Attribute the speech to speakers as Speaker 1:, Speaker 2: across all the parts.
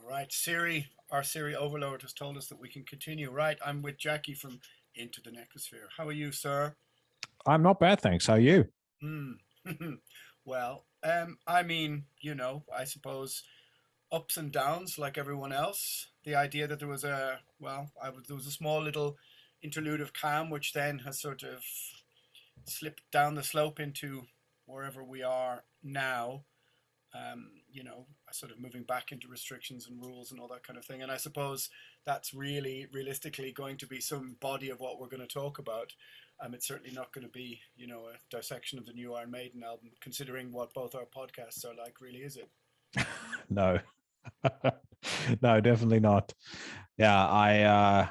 Speaker 1: Right, Siri, our Siri overlord has told us that we can continue. Right, I'm with Jackie from Into the Necrosphere. How are you, sir?
Speaker 2: I'm not bad, thanks. How are you?
Speaker 1: Hmm. Well, I mean, I suppose ups and downs like everyone else. The idea that there was there was a small little interlude of calm, which then has sort of slipped down the slope into wherever we are now. Sort of moving back into restrictions and rules and all that kind of thing. And I suppose that's really realistically going to be some body of what we're going to talk about. It's certainly not going to be, a dissection of the new Iron Maiden album, considering what both our podcasts are like, really, is it?
Speaker 2: No, no, definitely not. Yeah, I,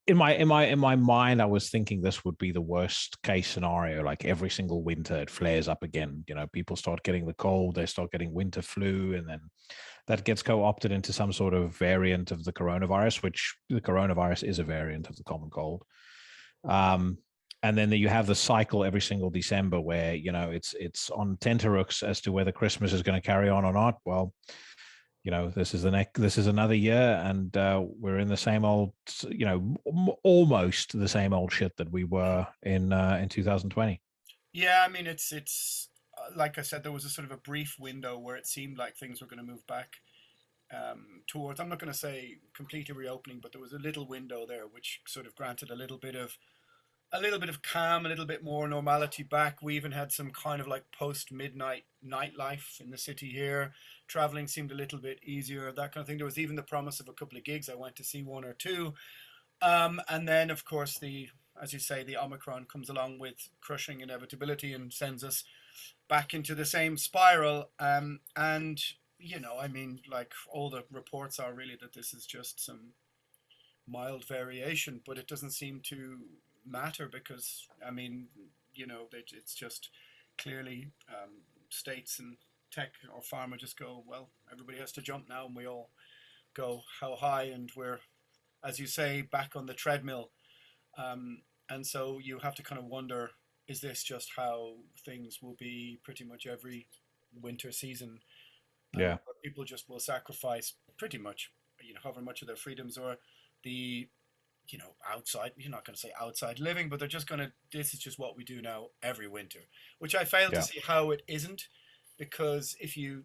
Speaker 2: in my mind, I was thinking this would be the worst case scenario. Like every single winter, it flares up again. People start getting the cold, they start getting winter flu, and then that gets co-opted into some sort of variant of the coronavirus, which the coronavirus is a variant of the common cold. Um, and then you have the cycle every single December where it's on tenterhooks as to whether Christmas is going to carry on or not. Well, this is another year, and we're in the same old, almost the same old shit that we were in 2020.
Speaker 1: Yeah, I mean, it's like I said, there was a sort of a brief window where it seemed like things were going to move back towards. I'm not going to say completely reopening, but there was a little window there which sort of granted a little bit of calm, a little bit more normality back. We even had some kind of like post midnight nightlife in the city here. Traveling seemed a little bit easier, that kind of thing. There was even the promise of a couple of gigs. I went to see one or two. And then, of course, as you say, the Omicron comes along with crushing inevitability and sends us back into the same spiral. And, I mean, like all the reports are really that this is just some mild variation, but it doesn't seem to matter because, I mean, it's just clearly states and tech or pharma just go, well, everybody has to jump now, and we all go how high, and we're, as you say, back on the treadmill. And so you have to kind of wonder, is this just how things will be pretty much every winter season?
Speaker 2: Yeah,
Speaker 1: Where people just will sacrifice pretty much, however much of their freedoms or the outside, you're not going to say outside living, but they're just going to, this is just what we do now every winter, which I fail to
Speaker 2: yeah,
Speaker 1: see how it isn't, because if you,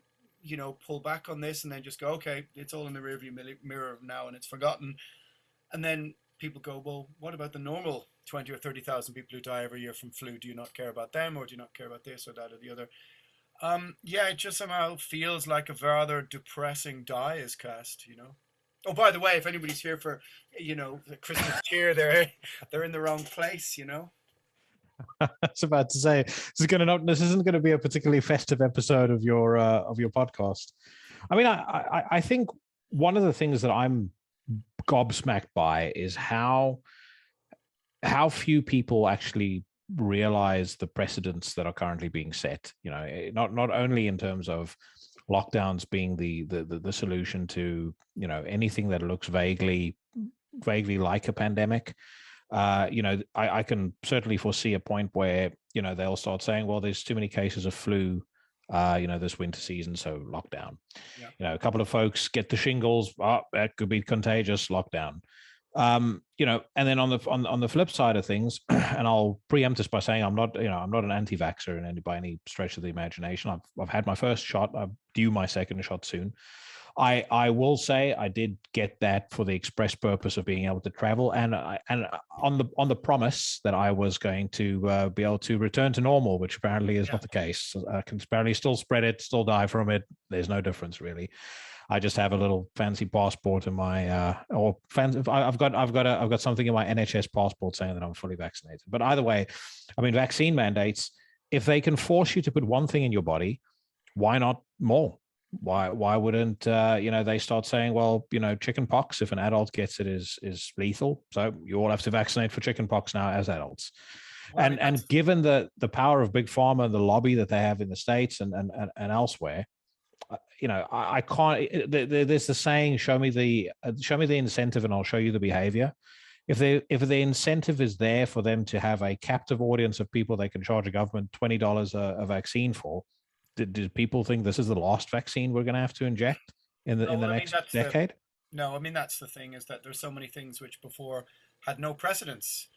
Speaker 1: pull back on this and then just go, okay, it's all in the rearview mirror now and it's forgotten. And then people go, well, what about the normal 20 or 30,000 people who die every year from flu? Do you not care about them, or do you not care about this or that or the other? Yeah, it just somehow feels like a rather depressing die is cast. Oh, by the way, if anybody's here for, the Christmas cheer, they're in the wrong place.
Speaker 2: I was about to say this isn't going to be a particularly festive episode of your podcast. I mean, I think one of the things that I'm gobsmacked by is how few people actually realize the precedents that are currently being set. Not only in terms of lockdowns being the solution to anything that looks vaguely like a pandemic. I can certainly foresee a point where they'll start saying, well, there's too many cases of flu this winter season, so lockdown.
Speaker 1: Yeah.
Speaker 2: A couple of folks get the shingles, that could be contagious, lockdown. And then on the flip side of things, and I'll preempt this by saying I'm not an anti-vaxxer by any stretch of the imagination. I've had my first shot. I'm due my second shot soon. I will say I did get that for the express purpose of being able to travel, and on the promise that I was going to be able to return to normal, which apparently is
Speaker 1: Yeah.
Speaker 2: not the case. I can apparently still spread it, still die from it. There's no difference really. I just have a little fancy passport in my I've got something in my NHS passport saying that I'm fully vaccinated. But either way, I mean, vaccine mandates, if they can force you to put one thing in your body, why not more? Why wouldn't they start saying, well, chicken pox, if an adult gets it, is lethal, so you all have to vaccinate for chicken pox now as adults.
Speaker 1: Well, I mean,
Speaker 2: And given the power of big pharma and the lobby that they have in the States and elsewhere, I can't. There's the saying, show me the incentive and I'll show you the behavior. If the incentive is there for them to have a captive audience of people they can charge a government $20 a vaccine for, do people think this is the last vaccine we're going to have to inject in the
Speaker 1: No, well, I mean
Speaker 2: next
Speaker 1: that's the
Speaker 2: decade?
Speaker 1: no, I mean that's the thing is that there's so many things which before had no precedence.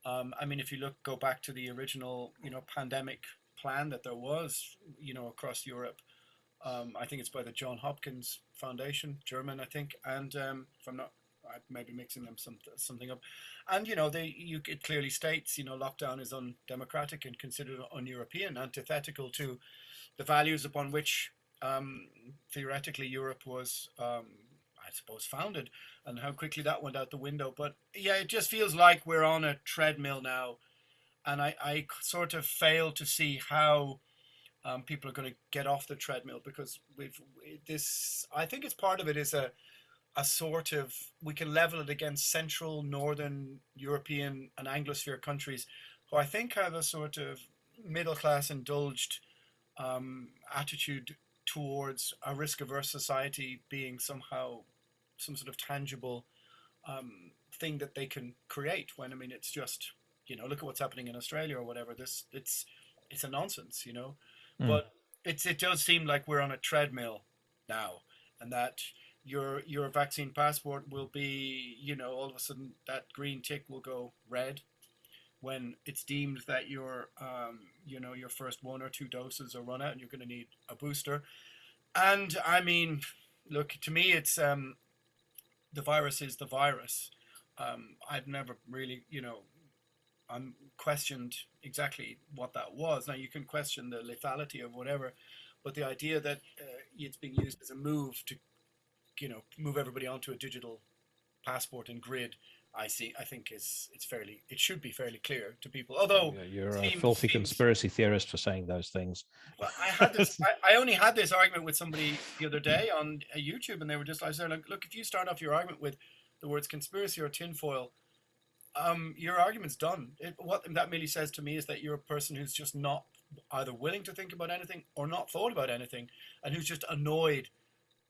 Speaker 1: I mean, if you go back to the original, pandemic plan that there was, across Europe. I think it's by the John Hopkins Foundation, German, I think, and if I'm not, I may be mixing something up. And it clearly states, lockdown is undemocratic and considered un-European, antithetical to the values upon which theoretically Europe was, I suppose, founded, and how quickly that went out the window. But yeah, it just feels like we're on a treadmill now, and I sort of fail to see how people are going to get off the treadmill, because this. I think it's part of it is a sort of, we can level it against Central, Northern European and Anglosphere countries, who I think have a sort of middle class indulged attitude towards a risk averse society being somehow some sort of tangible thing that they can create. When I mean, it's just, look at what's happening in Australia or whatever. It's a nonsense, but it does seem like we're on a treadmill now, and that your vaccine passport will be, all of a sudden that green tick will go red when it's deemed that your first 1 or 2 doses are run out and you're going to need a booster. And I mean, look, to me, it's the virus is the virus. I've never really, questioned exactly what that was. Now you can question the lethality of whatever, but the idea that it's being used as a move to, move everybody onto a digital passport and grid, I think it should be fairly clear to people. Although
Speaker 2: you're a filthy conspiracy theorist for saying those things.
Speaker 1: Well, I only had this argument with somebody the other day on YouTube, and they were just, I said, look, if you start off your argument with the words conspiracy or tinfoil, your argument's done. What that merely says to me is that you're a person who's just not either willing to think about anything or not thought about anything, and who's just annoyed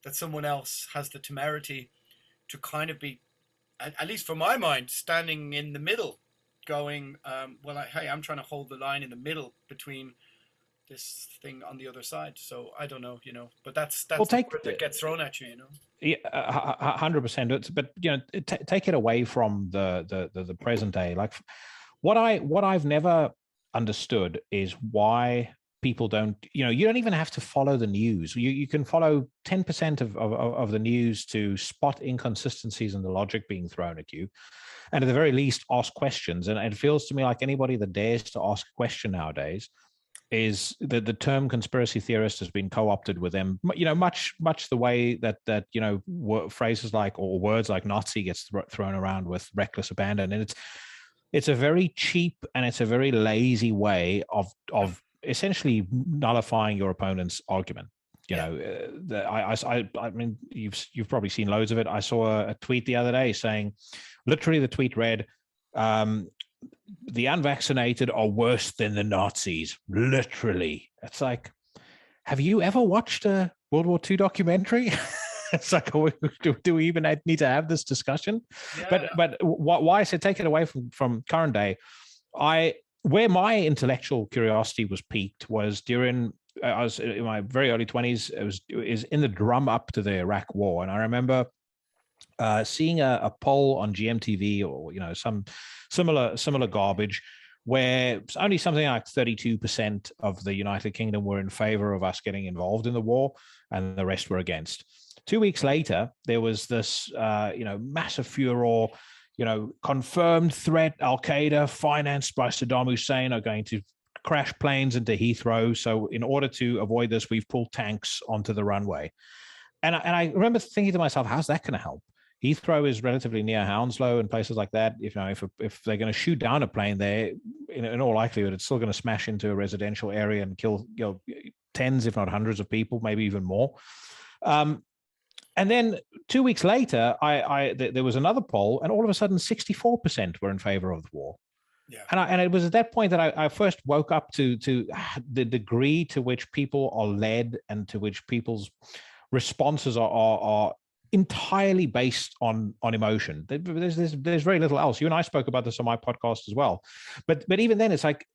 Speaker 1: that someone else has the temerity to kind of be, at least for my mind, standing in the middle, going, hey, I'm trying to hold the line in the middle between this thing on the other side. So I don't know, but that's the word that gets thrown at you,
Speaker 2: Yeah, 100%. But take it away from the present day. Like what I've never understood is why people don't. You don't even have to follow the news. You can follow 10% of the news to spot inconsistencies in the logic being thrown at you, and at the very least ask questions. And it feels to me like anybody that dares to ask a question nowadays is that the term conspiracy theorist has been co-opted with them, much the way that phrases like, or words like Nazi gets thrown around with reckless abandon. And it's a very cheap and it's a very lazy way of essentially nullifying your opponent's argument. I mean, you've probably seen loads of it. I saw a tweet the other day saying, literally the tweet read, the unvaccinated are worse than the Nazis. Literally. It's like, have you ever watched a World War II documentary? It's like, do we even need to have this discussion? Yeah. But why I said take it away from current day, where my intellectual curiosity was piqued was during, I was in my very early 20s. It was in the drum up to the Iraq War. And I remember seeing a poll on GMTV or some similar garbage, where only something like 32% of the United Kingdom were in favor of us getting involved in the war, and the rest were against. 2 weeks later, there was this massive furor. Confirmed threat: Al Qaeda, financed by Saddam Hussein, are going to crash planes into Heathrow. So in order to avoid this, we've pulled tanks onto the runway. And I remember thinking to myself, how's that going to help? Heathrow is relatively near Hounslow and places like that. If they're going to shoot down a plane there, in all likelihood, it's still going to smash into a residential area and kill tens, if not hundreds of people, maybe even more. And then 2 weeks later, there was another poll, and all of a sudden, 64% were in favor of the war. Yeah. And it was at that point that I first woke up to the degree to which people are led and to which people's responses are entirely based on emotion. There's very little else. You and I spoke about this on my podcast as well. But even then, it's like,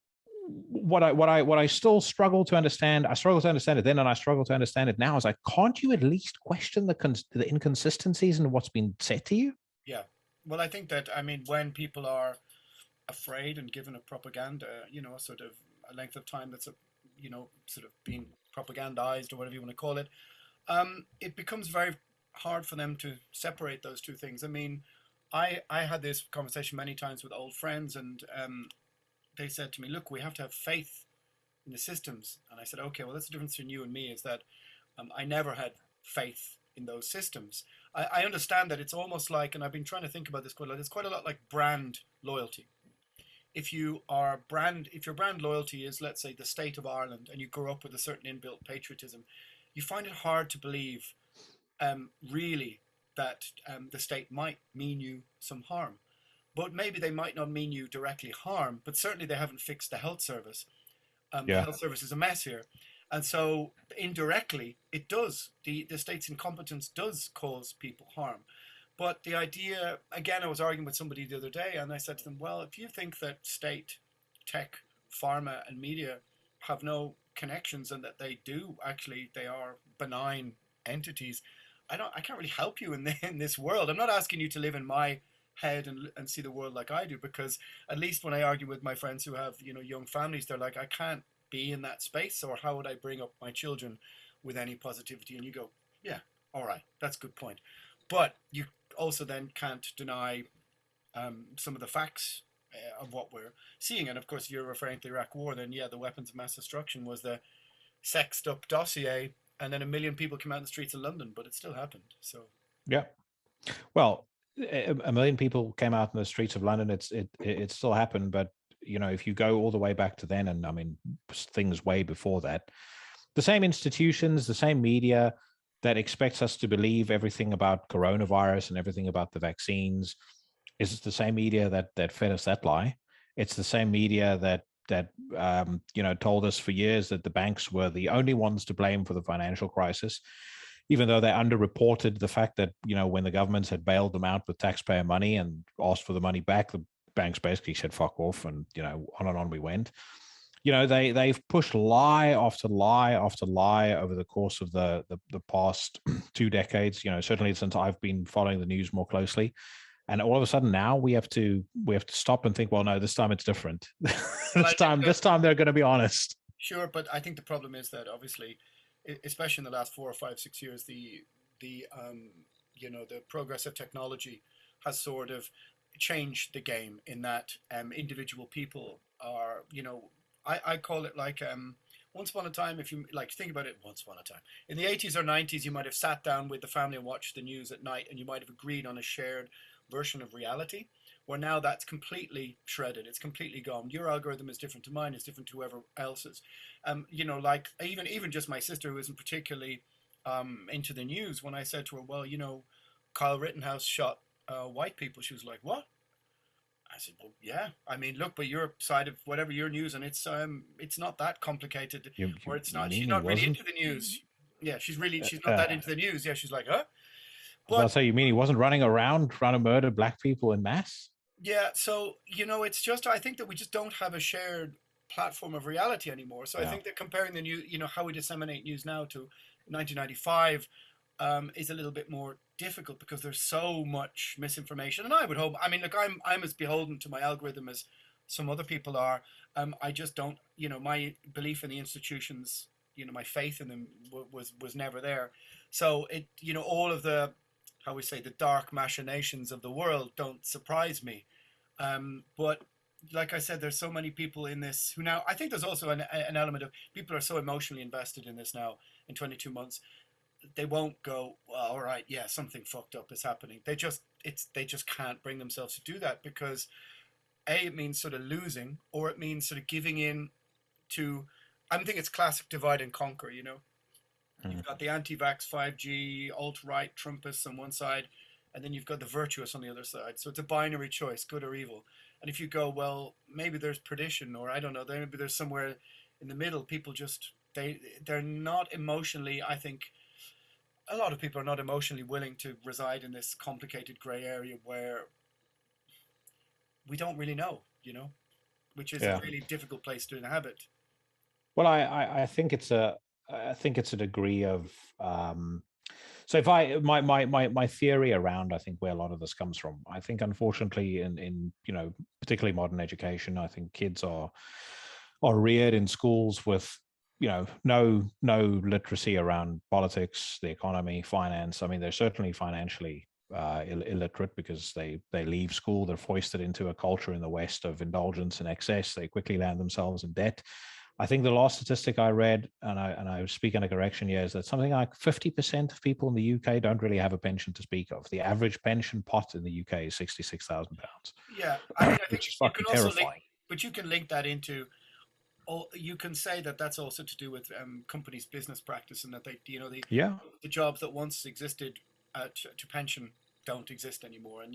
Speaker 2: what I still struggle to understand. I struggle to understand it then, and I struggle to understand it now. Is like, can't you at least question the inconsistencies in what's been said to you?
Speaker 1: Yeah. Well, I think that, I mean, when people are afraid and given a propaganda, a sort of a length of time that's, sort of being propagandized or whatever you want to call it, it becomes very hard for them to separate those two things. I mean, I had this conversation many times with old friends, and they said to me, "Look, we have to have faith in the systems." And I said, "Okay, well, that's the difference between you and me, is that I never had faith in those systems. I understand that it's almost like, and I've been trying to think about this quite a lot. It's quite a lot like brand loyalty. If your brand loyalty is, let's say, the state of Ireland, and you grow up with a certain inbuilt patriotism, you find it hard to believe, really, that the state might mean you some harm. But maybe they might not mean you directly harm, but certainly they haven't fixed the health service. The
Speaker 2: Yeah,
Speaker 1: health service is a mess here. And so indirectly, it does. The state's incompetence does cause people harm. But the idea, again, I was arguing with somebody the other day, and I said to them, well, if you think that state, tech, pharma, and media have no connections, and that they are benign entities, I can't really help you in this world. I'm not asking you to live in my head and see the world like I do, because at least when I argue with my friends who have, young families, they're like, I can't be in that space, or how would I bring up my children with any positivity? And you go, yeah, all right, that's a good point. But you also then can't deny some of the facts of what we're seeing. And of course, if you're referring to the Iraq War, then yeah, the weapons of mass destruction was the sexed up dossier, and then 1 million people came out in the streets of London, but it still happened. So
Speaker 2: yeah. Well, a million people came out in the streets of London. It still happened, but if you go all the way back to then, and I mean things way before that, the same institutions, the same media that expects us to believe everything about coronavirus and everything about the vaccines is the same media that fed us that lie. It's the same media that told us for years that the banks were the only ones to blame for the financial crisis, even though they underreported the fact that when the governments had bailed them out with taxpayer money and asked for the money back, the banks basically said fuck off, and on and on we went. They've pushed lie after lie after lie over the course of the past 2 decades. Certainly since I've been following the news more closely, and all of a sudden now we have to stop and think, well, no, this time it's different.
Speaker 1: well,
Speaker 2: this time they're going to be honest.
Speaker 1: sure, but I think the problem is that obviously, especially in the last 4 or 5, 6 years, the progress of technology has sort of changed the game, in that individual people are, I call it like, once upon a time, if you like think about it, once upon a time in the 80s or 90s, you might have sat down with the family and watched the news at night, and you might have agreed on a shared version of reality. Where now that's completely shredded, it's completely gone. Your algorithm is different to mine, is different to whoever else's. Like even just my sister, who isn't particularly into the news, when I said to her, well, Kyle Rittenhouse shot white people, she was like, what? I said, well, yeah. I mean, look, but your side of whatever your news, and it's not that complicated. Or it's
Speaker 2: You
Speaker 1: not.
Speaker 2: mean
Speaker 1: She's
Speaker 2: he
Speaker 1: not really
Speaker 2: wasn't?
Speaker 1: into the news. Yeah, she's not that
Speaker 2: Uh,
Speaker 1: into the news. Yeah, she's like, huh?
Speaker 2: I was about
Speaker 1: But
Speaker 2: to say, you mean he wasn't running around trying to murder black people in mass?
Speaker 1: yeah, so it's just, I think that we just don't have a shared platform of reality anymore. So I
Speaker 2: Yeah.
Speaker 1: think that comparing the new, how we disseminate news now to 1995 is a little bit more difficult, because there's so much misinformation. And I would hope, I mean, look, I'm as beholden to my algorithm as some other people are. I just don't, my belief in the institutions, my faith in them was never there. So all of the, how we say, the dark machinations of the world don't surprise me. But like I said, there's so many people in this who now, I think there's also an element of people are so emotionally invested in this now in 22 months. They won't go, well, all right, yeah, something fucked up is happening. They just can't bring themselves to do that, because it means sort of losing, or it means sort of giving in to, I think it's classic divide and conquer.
Speaker 2: Mm.
Speaker 1: You've got the anti-vax 5G, alt-right Trumpists on one side, and then you've got the virtuous on the other side. So it's a binary choice, good or evil. And if you go, well, maybe there's perdition, or I don't know, maybe there's somewhere in the middle, people just, they're not emotionally, I think, a lot of people are not emotionally willing to reside in this complicated gray area where we don't really know. which is a
Speaker 2: Yeah.
Speaker 1: really difficult place to inhabit.
Speaker 2: Well, I think it's a degree of so if I my theory around, I think, where a lot of this comes from, I think unfortunately in particularly modern education, I think kids are reared in schools with no literacy around politics, the economy, finance. I mean, they're certainly financially illiterate because they leave school, they're foisted into a culture in the West of indulgence and excess. They quickly land themselves in debt. I think the last statistic I read, and I speak under correction here, is that something like 50% of people in the UK don't really have a pension to speak of. The average pension pot in the UK is £66,000,
Speaker 1: Yeah, I mean, I think
Speaker 2: which is
Speaker 1: you can
Speaker 2: fucking
Speaker 1: also link,
Speaker 2: terrifying.
Speaker 1: but you can link that into, you can say that that's also to do with companies' business practice, and that they,
Speaker 2: Yeah,
Speaker 1: the jobs that once existed to pension don't exist anymore, and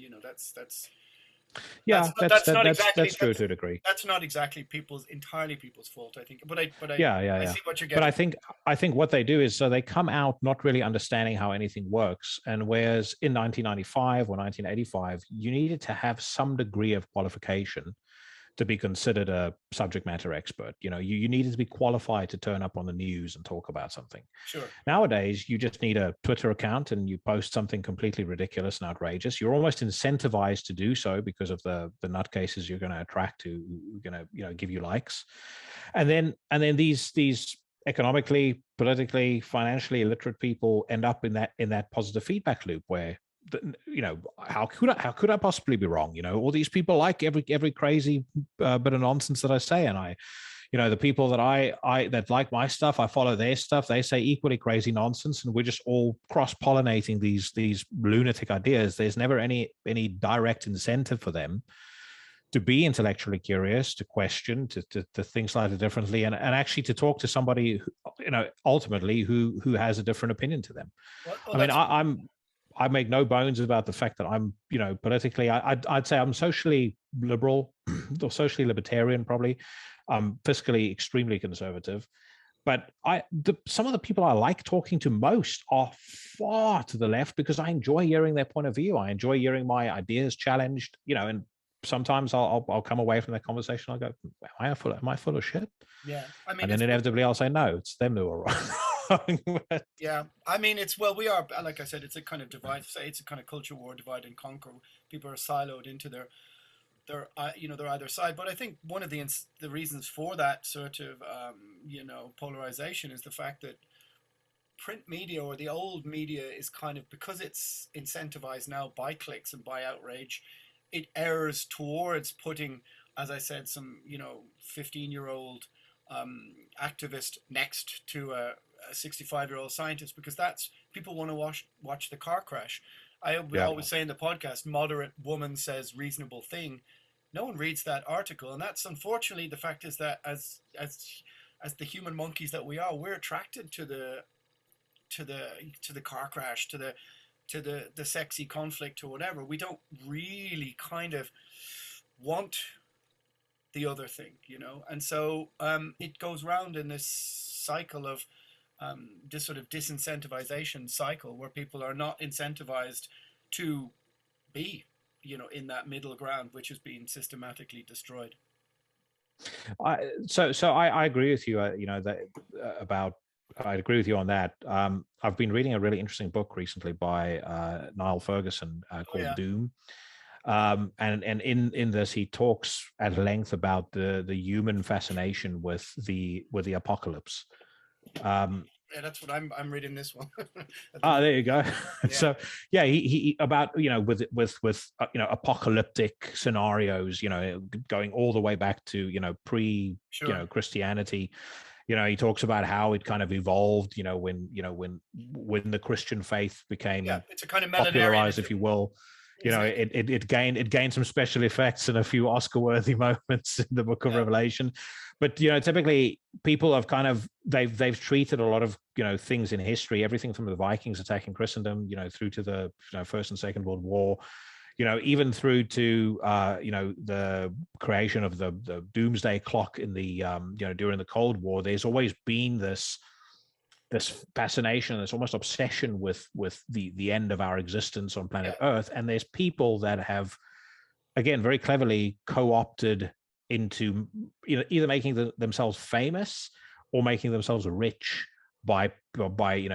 Speaker 2: yeah,
Speaker 1: that's not exactly
Speaker 2: that's true to a degree.
Speaker 1: that's not exactly entirely people's fault, I think. But I
Speaker 2: Yeah.
Speaker 1: see what you're
Speaker 2: But
Speaker 1: getting.
Speaker 2: I think what they do is, so they come out not really understanding how anything works. And whereas in 1995 or 1985, you needed to have some degree of qualification to be considered a subject matter expert. You needed to be qualified to turn up on the news and talk about something.
Speaker 1: Sure.
Speaker 2: Nowadays, you just need a Twitter account and you post something completely ridiculous and outrageous. You're almost incentivized to do so because of the nutcases you're going to attract, who are going to give you likes. And then these economically, politically, financially illiterate people end up in that positive feedback loop where, how could I possibly be wrong? All these people like every crazy bit of nonsense that I say, and the people that I that like my stuff, I follow their stuff. They say equally crazy nonsense, and we're just all cross-pollinating these lunatic ideas. There's never any direct incentive for them to be intellectually curious, to question, to think slightly differently, and actually to talk to somebody ultimately who has a different opinion to them. I mean, I make no bones about the fact that I'm, politically, I'd say I'm socially liberal or socially libertarian, probably. I'm fiscally extremely conservative. But some of the people I like talking to most are far to the left because I enjoy hearing their point of view. I enjoy hearing my ideas challenged, and sometimes I'll come away from that conversation. I'll go, am I full of shit?
Speaker 1: Yeah, I mean,
Speaker 2: and then inevitably I'll say, no, it's them who are wrong.
Speaker 1: Yeah, I mean, we are, like I said, it's a kind of divide. Say it's a kind of culture war, divide and conquer. People are siloed into their either side. But I think one of the reasons for that sort of polarization is the fact that print media, or the old media, is kind of, because it's incentivized now by clicks and by outrage, it errs towards putting, as I said, some 15-year-old activist next to a 65-year-old scientist, because that's, people want to watch the car crash. I always say in the podcast, moderate woman says reasonable thing. No one reads that article, and that's unfortunately the fact. Is that as the human monkeys that we are, we're attracted to the car crash, to the sexy conflict or whatever. We don't really kind of want the other thing, and so it goes round in this cycle of this sort of disincentivization cycle, where people are not incentivized to be in that middle ground, which is being systematically destroyed.
Speaker 2: I agree with you. I agree with you on that. I've been reading a really interesting book recently by Niall Ferguson called Doom. And in this, he talks at length about the human fascination with the apocalypse.
Speaker 1: Yeah, that's what I'm reading this one.
Speaker 2: There you go.
Speaker 1: Yeah.
Speaker 2: So yeah, he about with apocalyptic scenarios, going all the way back to pre Christianity. He talks about how it kind of evolved, when the Christian faith became
Speaker 1: it's a kind of
Speaker 2: popularized, if you will.
Speaker 1: Exactly.
Speaker 2: It gained some special effects and a few Oscar-worthy moments in the Book of Revelation. But typically people have kind of they've treated a lot of things in history, everything from the Vikings attacking Christendom, through to the First and Second World War, even through to the creation of the doomsday clock in the during the Cold War. There's always been this fascination, this almost obsession with the end of our existence on planet Earth. And there's people that have, again, very cleverly co-opted into either making themselves famous or making themselves rich by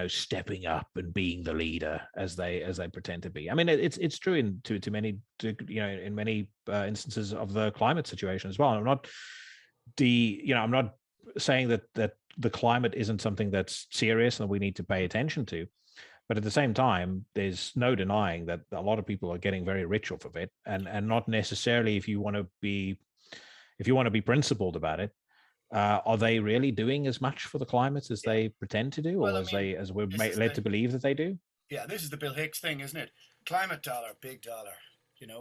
Speaker 2: stepping up and being the leader as they pretend to be. I mean, it's true to many in many instances of the climate situation as well. I'm not saying that the climate isn't something that's serious and we need to pay attention to, but at the same time, there's no denying that a lot of people are getting very rich off of it, and not necessarily if you want to be principled about it. Are they really doing as much for the climate as
Speaker 1: Yeah.
Speaker 2: they pretend to do,
Speaker 1: Well,
Speaker 2: or
Speaker 1: I mean,
Speaker 2: as we're
Speaker 1: this is
Speaker 2: led
Speaker 1: the
Speaker 2: to believe that they do?
Speaker 1: yeah, this is the Bill Hicks thing, isn't it? Climate dollar, big dollar.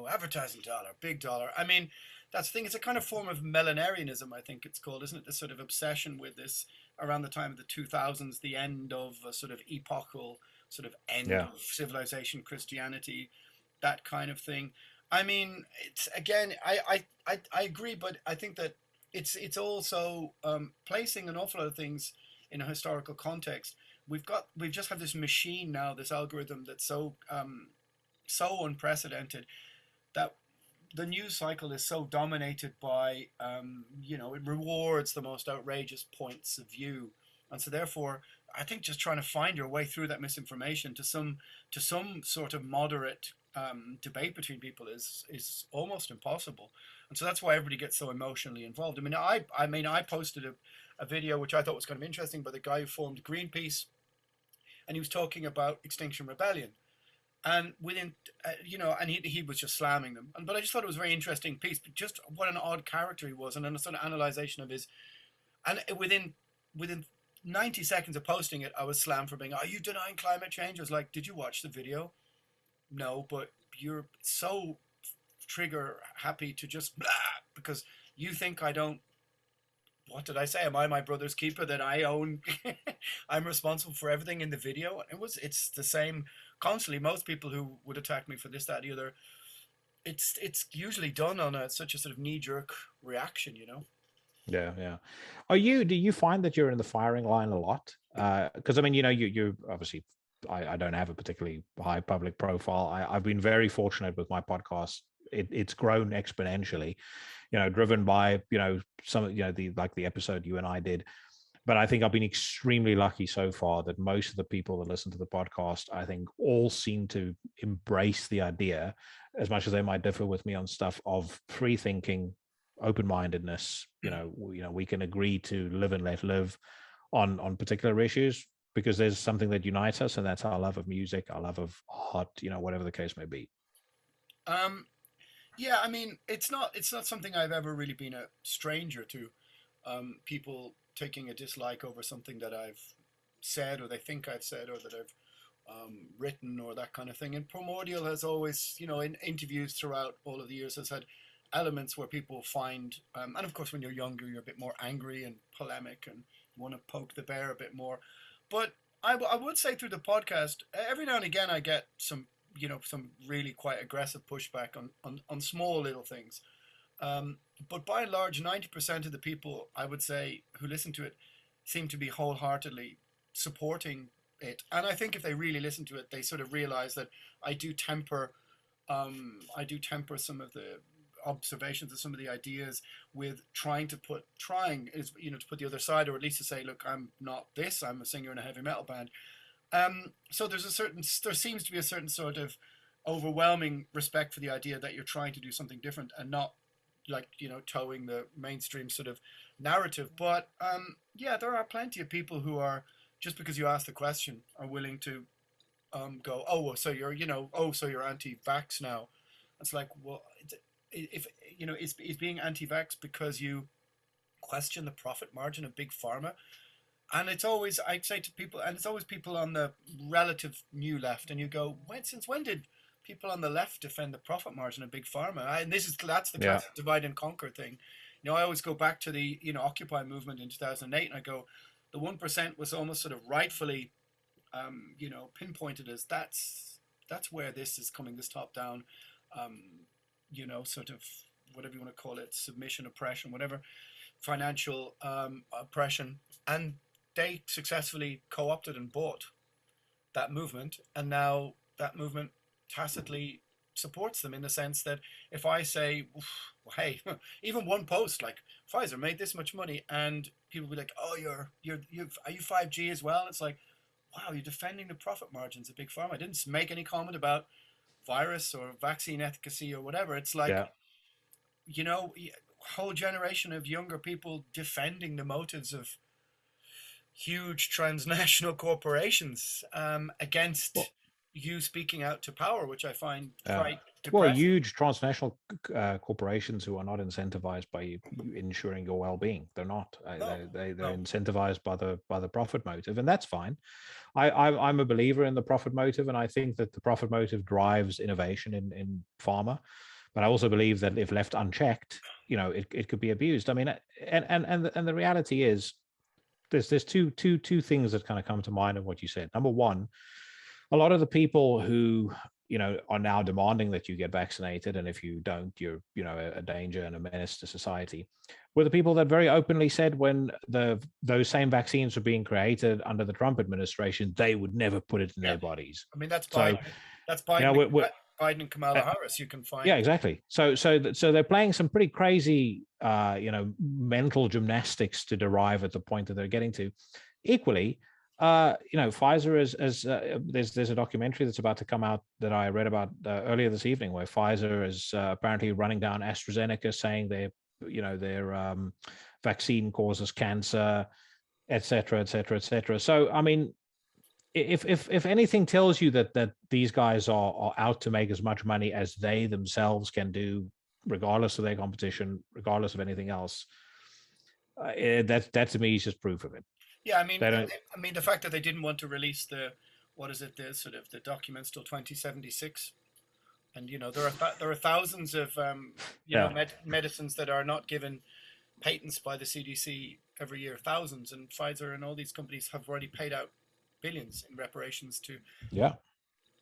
Speaker 1: Advertising dollar, big dollar. I mean, that's the thing. It's a kind of form of millenarianism, I think it's called, isn't it? This sort of obsession with this around the time of the 2000s, the end of a sort of epochal sort of end
Speaker 2: Yeah.
Speaker 1: of civilization, Christianity, that kind of thing. I mean, it's again, I agree, but I think that it's also placing an awful lot of things in a historical context. We've just have this machine now, this algorithm that's so unprecedented that the news cycle is so dominated by it rewards the most outrageous points of view, and so therefore I think just trying to find your way through that misinformation to some sort of moderate debate between people is almost impossible, and so that's why everybody gets so emotionally involved. I posted a video which I thought was kind of interesting by the guy who formed Greenpeace, and he was talking about Extinction Rebellion, and within and he was just slamming them, but I just thought it was a very interesting piece, just what an odd character he was, and then a sort of analyzation of his, and within 90 seconds of posting it, I was slammed for being, are you denying climate change? I was like, did you watch the video? No, but you're so trigger happy to just blah, because you think I don't, what did I say? Am I my brother's keeper, that I own? I'm responsible for everything in the video. It's the same constantly. Most people who would attack me for this, that, the other, it's usually done on such a sort of knee jerk reaction,
Speaker 2: Yeah, yeah. Do you find that you're in the firing line a lot? Because I mean, you obviously, I don't have a particularly high public profile. I've been very fortunate with my podcast. It's grown exponentially, driven by, some, the episode you and I did. But I think I've been extremely lucky so far that most of the people that listen to the podcast, I think, all seem to embrace the idea, as much as they might differ with me on stuff, of free thinking, open-mindedness. We can agree to live and let live on particular issues because there's something that unites us, and that's our love of music, our love of art, whatever the case may be.
Speaker 1: Yeah, I mean, it's not something I've ever really been a stranger to. People taking a dislike over something that I've said, or they think I've said, or that I've written, or that kind of thing. And Primordial has always, in interviews throughout all of the years, has had elements where people find, and of course, when you're younger, you're a bit more angry and polemic and want to poke the bear a bit more. But I would say through the podcast, every now and again, I get some really quite aggressive pushback on small little things. But by and large, 90% of the people, I would say, who listen to it seem to be wholeheartedly supporting it. And I think if they really listen to it, they sort of realize that I do temper some of the observations and some of the ideas with trying is to put the other side, or at least to say, look, I'm not this, I'm a singer in a heavy metal band. So there seems to be a certain sort of overwhelming respect for the idea that you're trying to do something different and not like towing the mainstream sort of narrative. But yeah, there are plenty of people who are, just because you ask the question, are willing to go, oh, well, so you're anti-vax now. It's like, well, if is being anti-vax because you question the profit margin of big pharma? And it's always, I'd say to people, and it's always people on the relative new left, and you go, since when did people on the left defend the profit margin of big pharma? And that's the
Speaker 2: Yeah.
Speaker 1: classic divide and conquer thing. I always go back to the Occupy movement in 2008, and I go, the 1% was almost sort of rightfully, pinpointed as that's where this is coming, this top down, sort of whatever you want to call it, submission, oppression, whatever, financial oppression, and they successfully co-opted and bought that movement, and now that movement tacitly supports them in the sense that if I say, hey, even one post like Pfizer made this much money, and people be like, oh, are you 5G as well? It's like, wow, you're defending the profit margins of big pharma. I didn't make any comment about virus or vaccine efficacy or whatever. It's like,
Speaker 2: Yeah.
Speaker 1: whole generation of younger people defending the motives of huge transnational corporations against
Speaker 2: Well,
Speaker 1: you speaking out to power, which I find
Speaker 2: yeah.
Speaker 1: quite
Speaker 2: Well,
Speaker 1: depressing.
Speaker 2: huge transnational corporations who are not incentivized by you ensuring your well-being. They're not.
Speaker 1: No,
Speaker 2: They're
Speaker 1: no.
Speaker 2: incentivized by the profit motive, and that's fine. I'm a believer in the profit motive, and I think that the profit motive drives innovation in pharma. But I also believe that if left unchecked, it could be abused. I mean, and the reality is, there's two things that kind of come to mind of what you said. Number one, a lot of the people who are now demanding that you get vaccinated, and if you don't, you're a danger and a menace to society, were the people that very openly said when those same vaccines were being created under the Trump administration, they would never put it in
Speaker 1: Yeah,
Speaker 2: their bodies.
Speaker 1: I mean that's
Speaker 2: So
Speaker 1: Biden. That's
Speaker 2: you know
Speaker 1: Biden.
Speaker 2: we're
Speaker 1: Biden and Kamala
Speaker 2: uh,
Speaker 1: Harris. You can
Speaker 2: yeah,
Speaker 1: find.
Speaker 2: exactly. So they're playing some pretty crazy mental gymnastics to derive at the point that they're getting to. Equally, Pfizer there's a documentary that's about to come out that I read about earlier this evening, where Pfizer is apparently running down AstraZeneca, saying their vaccine causes cancer, et cetera, et cetera, et cetera. So I mean, if anything tells you that these guys are out to make as much money as they themselves can do, regardless of their competition, regardless of anything else, that to me is just proof of it.
Speaker 1: Yeah, I mean,
Speaker 2: They don't.
Speaker 1: I mean the fact that they didn't want to release what is it, the sort of the documents till 2076, and there are thousands of
Speaker 2: Yeah,
Speaker 1: medicines that are not given patents by the CDC every year, thousands, and Pfizer and all these companies have already paid out billions in reparations to
Speaker 2: yeah,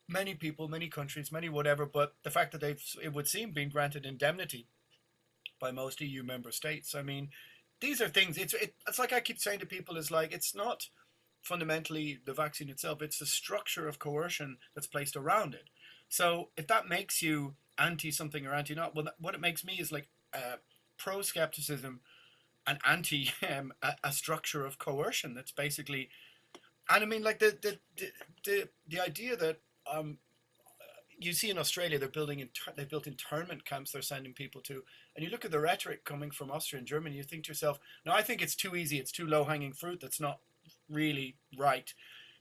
Speaker 1: many people, many countries, many whatever. But the fact that it would seem, been granted indemnity by most EU member states. I mean, these are things. It's like I keep saying to people, is like it's not fundamentally the vaccine itself; it's the structure of coercion that's placed around it. So if that makes you anti something or anti not, well, what it makes me is like pro skepticism and anti a structure of coercion that's basically. And I mean, like the idea that you see in Australia, they've built internment camps they're sending people to, and you look at the rhetoric coming from Austria and Germany, you think to yourself, no, I think it's too easy, it's too low hanging fruit. That's not really right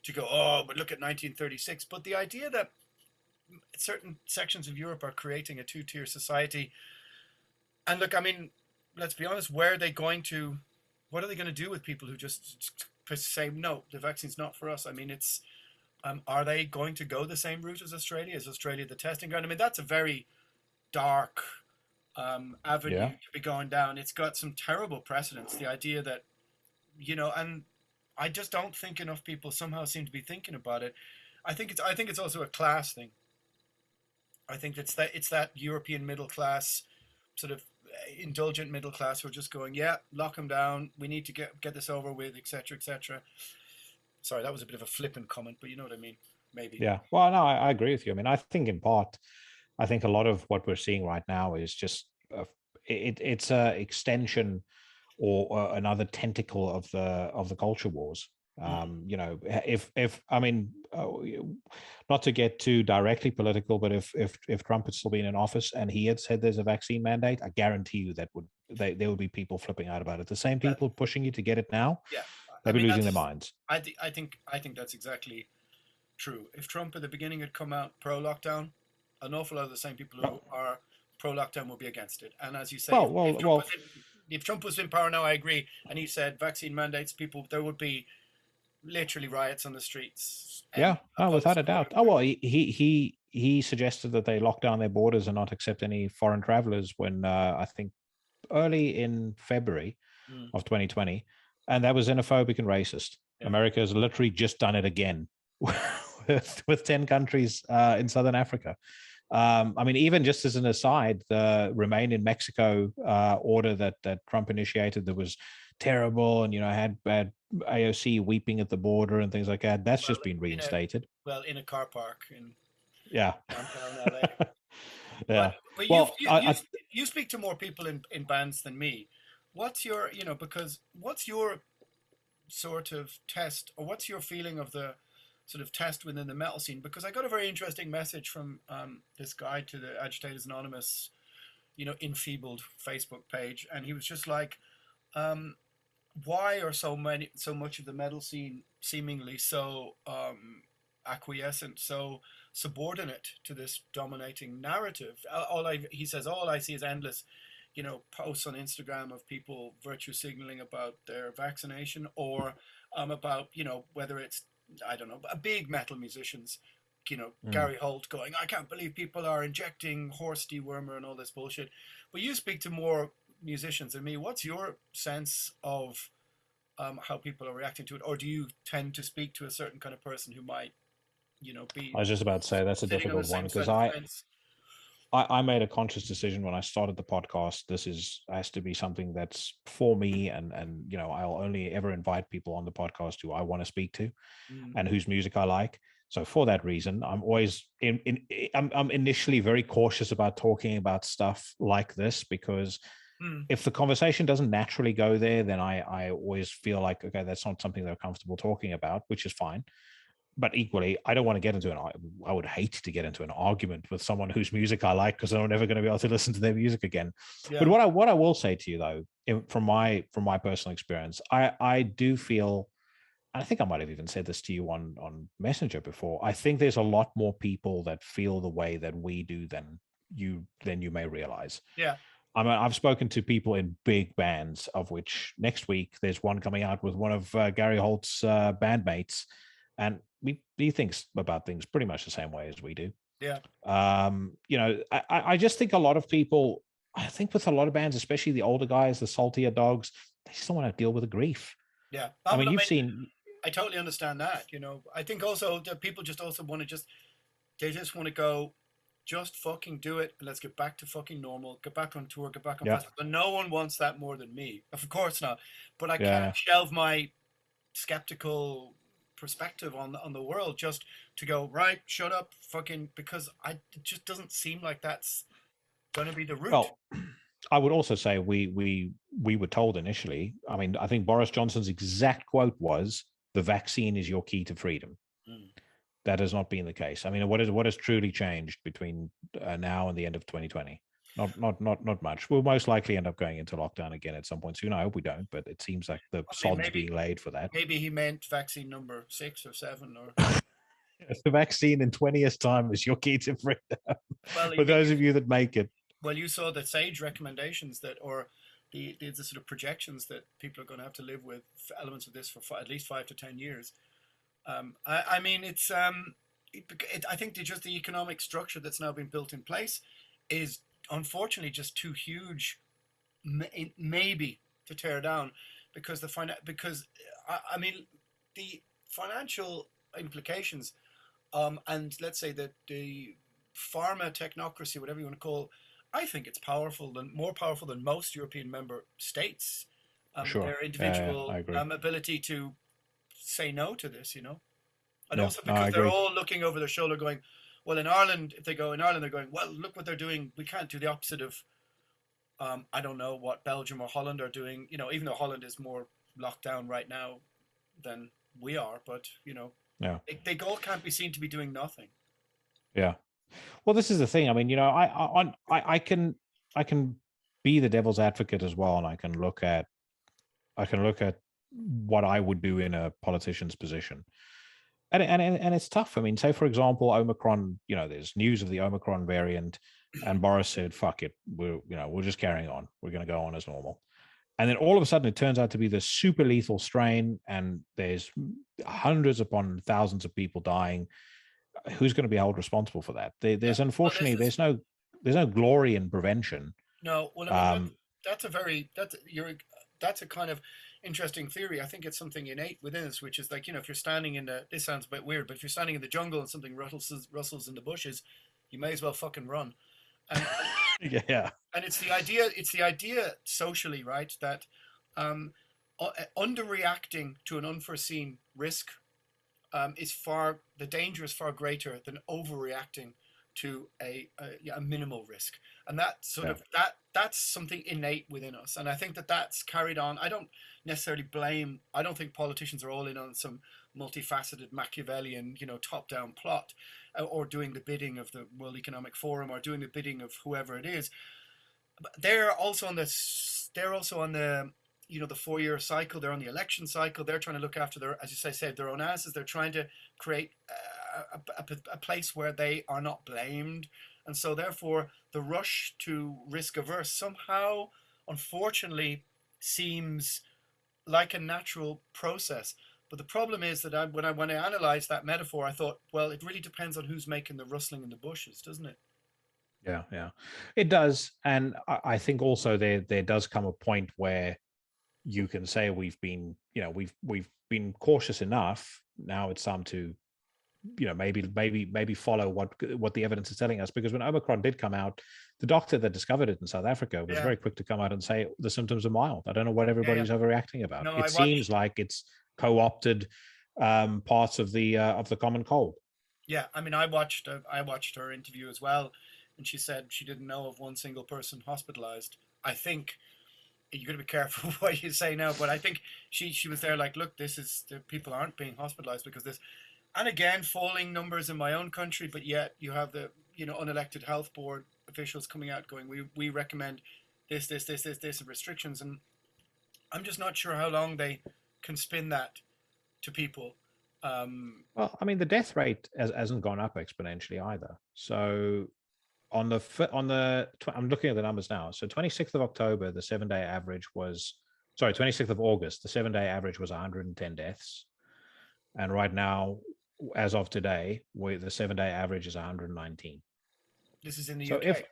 Speaker 1: to go, oh, but look at 1936. But the idea that certain sections of Europe are creating a two-tier society, and look, I mean, let's be honest, where are they going to? What are they going to do with people who just say no, the vaccine's not for us? I mean, it's are they going to go the same route as Australia? Is Australia the testing ground? I mean, that's a very dark avenue
Speaker 2: yeah.
Speaker 1: to be going down. It's got some terrible precedents. The idea that, and I just don't think enough people somehow seem to be thinking about it. I think it's also a class thing. I think it's that European middle class, sort of indulgent middle class who are just going, yeah, lock them down. We need to get this over with, etc., etc. Sorry, that was a bit of a flippant comment, but you know what I mean. Maybe.
Speaker 2: Yeah. Well, no, I agree with you. I mean, I think in part, I think a lot of what we're seeing right now is just it's a extension or another tentacle of the culture wars.
Speaker 1: Mm.
Speaker 2: If I mean, not to get too directly political, but if Trump had still been in office and he had said there's a vaccine mandate, I guarantee you that there would be people flipping out about it. The same
Speaker 1: But
Speaker 2: people pushing you to get it now,
Speaker 1: yeah, I
Speaker 2: they'd be
Speaker 1: mean
Speaker 2: losing
Speaker 1: that's.
Speaker 2: their minds.
Speaker 1: I think that's exactly true. If Trump at the beginning had come out pro lockdown, an awful lot of the same people who are pro lockdown will be against it. And as you say,
Speaker 2: Well,
Speaker 1: if Trump was in power now, I agree, and he said vaccine mandates, there would be literally riots on the streets.
Speaker 2: yeah, no,
Speaker 1: Opposed
Speaker 2: without
Speaker 1: to
Speaker 2: a doubt. Oh well, he suggested that they lock down their borders and not accept any foreign travelers when I think early in February
Speaker 1: Mm,
Speaker 2: of 2020, and that was xenophobic and racist.
Speaker 1: yeah.
Speaker 2: America has literally just done it again with 10 countries in Southern Africa. I mean, even just as an aside, the Remain in Mexico order that Trump initiated that was terrible, and had bad AOC weeping at the border and things like that. That's
Speaker 1: Well,
Speaker 2: just been reinstated.
Speaker 1: in a car park in
Speaker 2: Yeah.
Speaker 1: downtown LA. But
Speaker 2: Yeah.
Speaker 1: but
Speaker 2: Well,
Speaker 1: you speak to more people in bands than me. What's your because what's your sort of test, or what's your feeling of the sort of test within the metal scene? Because I got a very interesting message from this guy to the Agitators Anonymous, enfeebled Facebook page, and he was just like, um, why are so much of the metal scene seemingly so acquiescent, so subordinate to this dominating narrative? He says, all I see is endless, posts on Instagram of people virtue signaling about their vaccination, or about, whether it's, I don't know, big metal musicians,
Speaker 2: mm,
Speaker 1: Gary Holt going, I can't believe people are injecting horse dewormer and all this bullshit. But you speak to more musicians than me. What's your sense of how people are reacting to it? Or do you tend to speak to a certain kind of person who might,
Speaker 2: I
Speaker 1: be
Speaker 2: was just about to say that's a
Speaker 1: sitting on the
Speaker 2: difficult one
Speaker 1: same
Speaker 2: because
Speaker 1: side of the fence?
Speaker 2: I made a conscious decision when I started the podcast. This has to be something that's for me, and I'll only ever invite people on the podcast who I want to speak to
Speaker 1: Mm,
Speaker 2: and whose music I like. So for that reason, I'm always I'm initially very cautious about talking about stuff like this, because
Speaker 1: mm,
Speaker 2: if the conversation doesn't naturally go there, then I always feel like, okay, that's not something they're comfortable talking about, which is fine. But equally, I don't want to get into I would hate to get into an argument with someone whose music I like, because I'm never going to be able to listen to their music again. But
Speaker 1: yeah,
Speaker 2: what I will say to you though, from my personal experience, I do feel, and I think I might have even said this to you on Messenger before, I think there's a lot more people that feel the way that we do than you may realize.
Speaker 1: yeah,
Speaker 2: I've spoken to people in big bands, of which next week there's one coming out with one of Gary Holt's bandmates, and he thinks about things pretty much the same way as we do.
Speaker 1: yeah,
Speaker 2: I just think a lot of people, I think with a lot of bands, especially the older guys, the saltier dogs, they just don't want to deal with the grief.
Speaker 1: yeah.
Speaker 2: I
Speaker 1: Well,
Speaker 2: mean,
Speaker 1: I
Speaker 2: you've
Speaker 1: mean,
Speaker 2: seen,
Speaker 1: I totally understand that. I think also that people just also want to they just want to go, just fucking do it, and let's get back to fucking normal, get back on tour, get back on
Speaker 2: yeah,
Speaker 1: festival. But no one wants that more than me. Of course not. But I can't
Speaker 2: yeah.
Speaker 1: shelve my skeptical perspective on the world just to go, right, shut up, fucking, because it just doesn't seem like that's going to be the route.
Speaker 2: Well, I would also say we were told initially. I mean, I think Boris Johnson's exact quote was, "The vaccine is your key to freedom."
Speaker 1: Mm.
Speaker 2: That has not been the case. I mean, what has truly changed between now and the end of 2020? Not much. We'll most likely end up going into lockdown again at some point soon. I hope we don't, but it seems like the
Speaker 1: I mean,
Speaker 2: sod's being laid for that.
Speaker 1: maybe he meant vaccine number 6 or 7, or
Speaker 2: The vaccine in 20 years' time is your key to freedom.
Speaker 1: well, I
Speaker 2: For
Speaker 1: mean,
Speaker 2: those of you that make it.
Speaker 1: well, you saw the SAGE recommendations that, or the sort of projections that people are going to have to live with elements of this for at least 5 to 10 years. I mean, I think just the economic structure that's now been built in place is unfortunately just too huge, maybe, to tear down, because because I mean the financial implications, and let's say that the pharma technocracy, whatever you want to call, I think it's more powerful than most European member states.
Speaker 2: Sure.
Speaker 1: Their
Speaker 2: Yeah, I
Speaker 1: individual
Speaker 2: agree.
Speaker 1: ability to say no to this, and
Speaker 2: Yeah,
Speaker 1: also
Speaker 2: no, I
Speaker 1: because they're
Speaker 2: agree.
Speaker 1: all looking over their shoulder, going, well, in Ireland, if they go in Ireland, they're going, well, look what they're doing. We can't do the opposite of, I don't know what Belgium or Holland are doing. Even though Holland is more locked down right now than we are, but
Speaker 2: Yeah,
Speaker 1: they all can't be seen to be doing nothing.
Speaker 2: yeah. Well, this is the thing. I mean, I can be the devil's advocate as well, and I can look at what I would do in a politician's position. And it's tough. I mean, say for example, Omicron. There's news of the Omicron variant, and Boris said, "Fuck it, we're just carrying on. We're going to go on as normal." And then all of a sudden, it turns out to be this super lethal strain, and there's hundreds upon thousands of people dying. Who's going to be held responsible for that?
Speaker 1: Yeah.
Speaker 2: There's
Speaker 1: Well,
Speaker 2: unfortunately there's no glory in prevention.
Speaker 1: no. Well, I mean
Speaker 2: Um,
Speaker 1: that's a kind of interesting theory. I think it's something innate within us, which is like, if you're standing in the, this sounds a bit weird, but if you're standing in the jungle and something rustles in the bushes, you may as well fucking run. And
Speaker 2: yeah,
Speaker 1: and it's the idea socially, right, that um, underreacting to an unforeseen risk, the danger is far greater than overreacting to a minimal risk, and that sort
Speaker 2: Yeah.
Speaker 1: of that's something innate within us, and I think that that's carried on. I don't necessarily blame. I don't think politicians are all in on some multifaceted Machiavellian, top-down plot, or doing the bidding of the World Economic Forum, or doing the bidding of whoever it is. But they're also on this. They're also on the 4-year cycle. They're on the election cycle. They're trying to look after their, as you say, save their own asses. They're trying to create a place where they are not blamed. And so therefore the rush to risk averse somehow, unfortunately, seems like a natural process. But the problem is that when I analyzed that metaphor, I thought, well, it really depends on who's making the rustling in the bushes, doesn't it?
Speaker 2: Yeah, it does. And I think also there does come a point where you can say we've been, we've been cautious enough. Now it's time to, maybe follow what the evidence is telling us. Because when Omicron did come out, the doctor that discovered it in South Africa was
Speaker 1: Yeah,
Speaker 2: very quick to come out and say the symptoms are mild. I don't know what
Speaker 1: yeah, yeah.
Speaker 2: everybody's overreacting about.
Speaker 1: No,
Speaker 2: It
Speaker 1: I
Speaker 2: seems
Speaker 1: watched.
Speaker 2: like it's co-opted parts of the common cold.
Speaker 1: Yeah, I mean, I watched her interview as well, and she said she didn't know of one single person hospitalized. I think you got to be careful what you say now, but I think she was there like, look, this is the people aren't being hospitalized because this, and again, falling numbers in my own country, but yet you have the unelected health board officials coming out going, we recommend this restrictions, and I'm just not sure how long they can spin that to people. Um,
Speaker 2: Well, I mean, the death rate hasn't gone up exponentially either. So I'm looking at the numbers now. So 26th of October, the 7-day average was, sorry, 26th of August, the 7-day average was 110 deaths. And right now, as of today, the 7-day average is 119.
Speaker 1: this is in the
Speaker 2: So
Speaker 1: UK.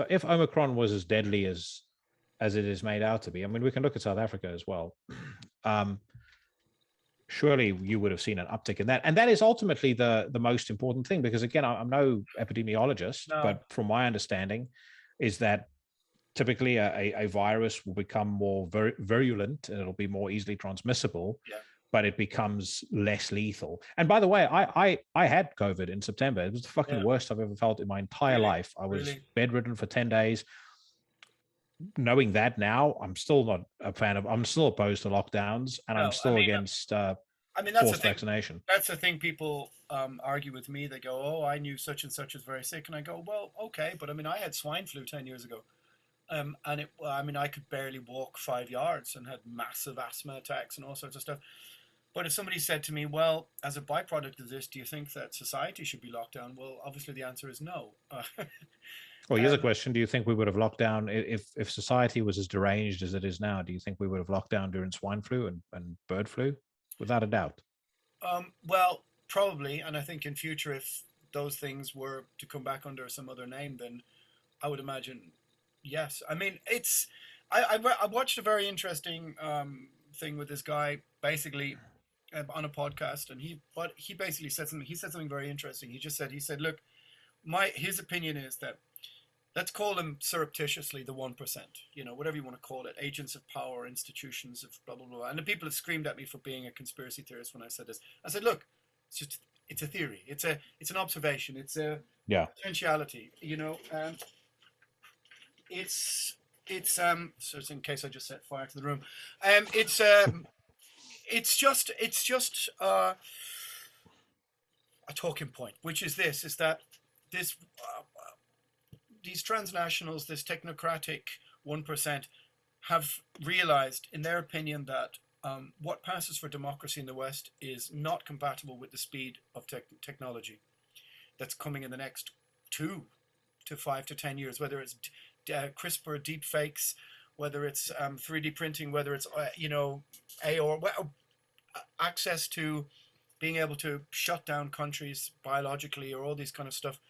Speaker 2: if Omicron was as deadly as it is made out to be, I mean, we can look at South Africa as well. Surely you would have seen an uptick in that. And that is ultimately the most important thing, because again, I'm no epidemiologist,
Speaker 1: No.
Speaker 2: but from my understanding is that typically a virus will become more virulent and it'll be more easily transmissible,
Speaker 1: Yeah.
Speaker 2: but it becomes less lethal. And by the way, I had COVID in September. It was the fucking
Speaker 1: Yeah.
Speaker 2: worst I've ever felt in my entire
Speaker 1: Really?
Speaker 2: life. I was
Speaker 1: Really?
Speaker 2: bedridden for 10 days. Knowing that now, I'm still not a fan of, I'm still opposed to lockdowns, and I'm
Speaker 1: No, I
Speaker 2: still
Speaker 1: mean,
Speaker 2: against
Speaker 1: that's the
Speaker 2: forced
Speaker 1: thing.
Speaker 2: vaccination.
Speaker 1: That's the thing. People argue with me. They go, "Oh, I knew such and such was very sick," and I go, "Well, okay, but I mean, I had swine flu 10 years ago, and I mean, I could barely walk 5 yards and had massive asthma attacks and all sorts of stuff." But if somebody said to me, "Well, as a byproduct of this, do you think that society should be locked down?" Well, obviously the answer is no.
Speaker 2: Well, here's a
Speaker 1: Um,
Speaker 2: question: do you think we would have locked down if society was as deranged as it is now? Do you think we would have locked down during swine flu and bird flu? Without a doubt.
Speaker 1: well, probably, and I think in future, if those things were to come back under some other name, then I would imagine yes. I mean, I watched a very interesting thing with this guy, basically on a podcast, and he basically said something. He said something very interesting. He said, look, his opinion is that let's call them surreptitiously the 1%, whatever you want to call it, agents of power, institutions of blah, blah, blah. And the people have screamed at me for being a conspiracy theorist when I said this. I said, look, it's a theory. It's an observation. It's a
Speaker 2: Yeah.
Speaker 1: potentiality, so it's in case I just set fire to the room. It's just a talking point, which is this these transnationals, this technocratic 1%, have realized, in their opinion, that what passes for democracy in the West is not compatible with the speed of technology that's coming in the next 2 to 5 to 10 years, whether it's CRISPR, deep fakes, whether it's 3D printing, whether it's, access to being able to shut down countries biologically, or all these kind of stuff.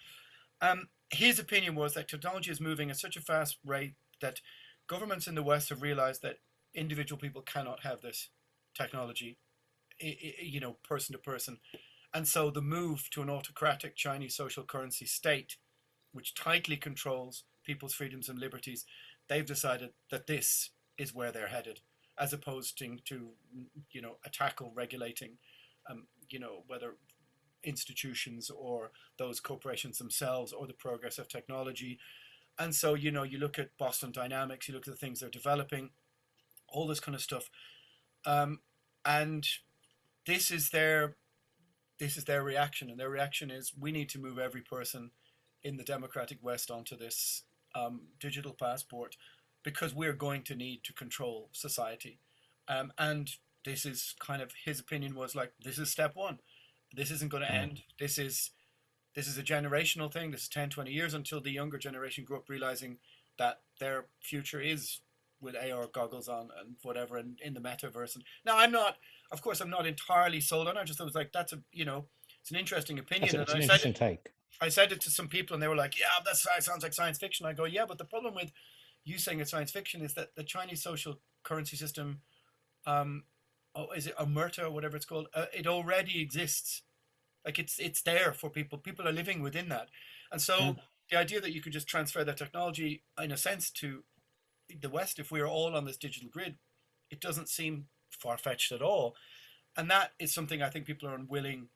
Speaker 1: His opinion was that technology is moving at such a fast rate that governments in the West have realized that individual people cannot have this technology, person to person. And so the move to an autocratic Chinese social currency state, which tightly controls people's freedoms and liberties, they've decided that this is where they're headed, as opposed to a tackle regulating, whether institutions or those corporations themselves or the progress of technology. And so, you know, you look at Boston Dynamics, you look at the things they're developing, all this kind of stuff. And this is their reaction, and their reaction is we need to move every person in the democratic West onto this digital passport because we're going to need to control society. And this is kind of his opinion was like, this is step one. This isn't going to end. This is a generational thing. This is 10, 20 years until the younger generation grow up realizing that their future is with AR goggles on and whatever, and in the metaverse. And now of course, I'm not entirely sold on it. I just was like, it's an interesting opinion.
Speaker 2: It's an interesting take.
Speaker 1: I said it to some people and they were like, yeah, that sounds like science fiction. I go, yeah, but the problem with you saying it's science fiction is that the Chinese social currency system, is it Omerta or whatever it's called? It already exists. Like it's there for people. People are living within that. And so the idea that you could just transfer that technology in a sense to the West, if we are all on this digital grid, it doesn't seem far-fetched at all. And that is something I think people are unwilling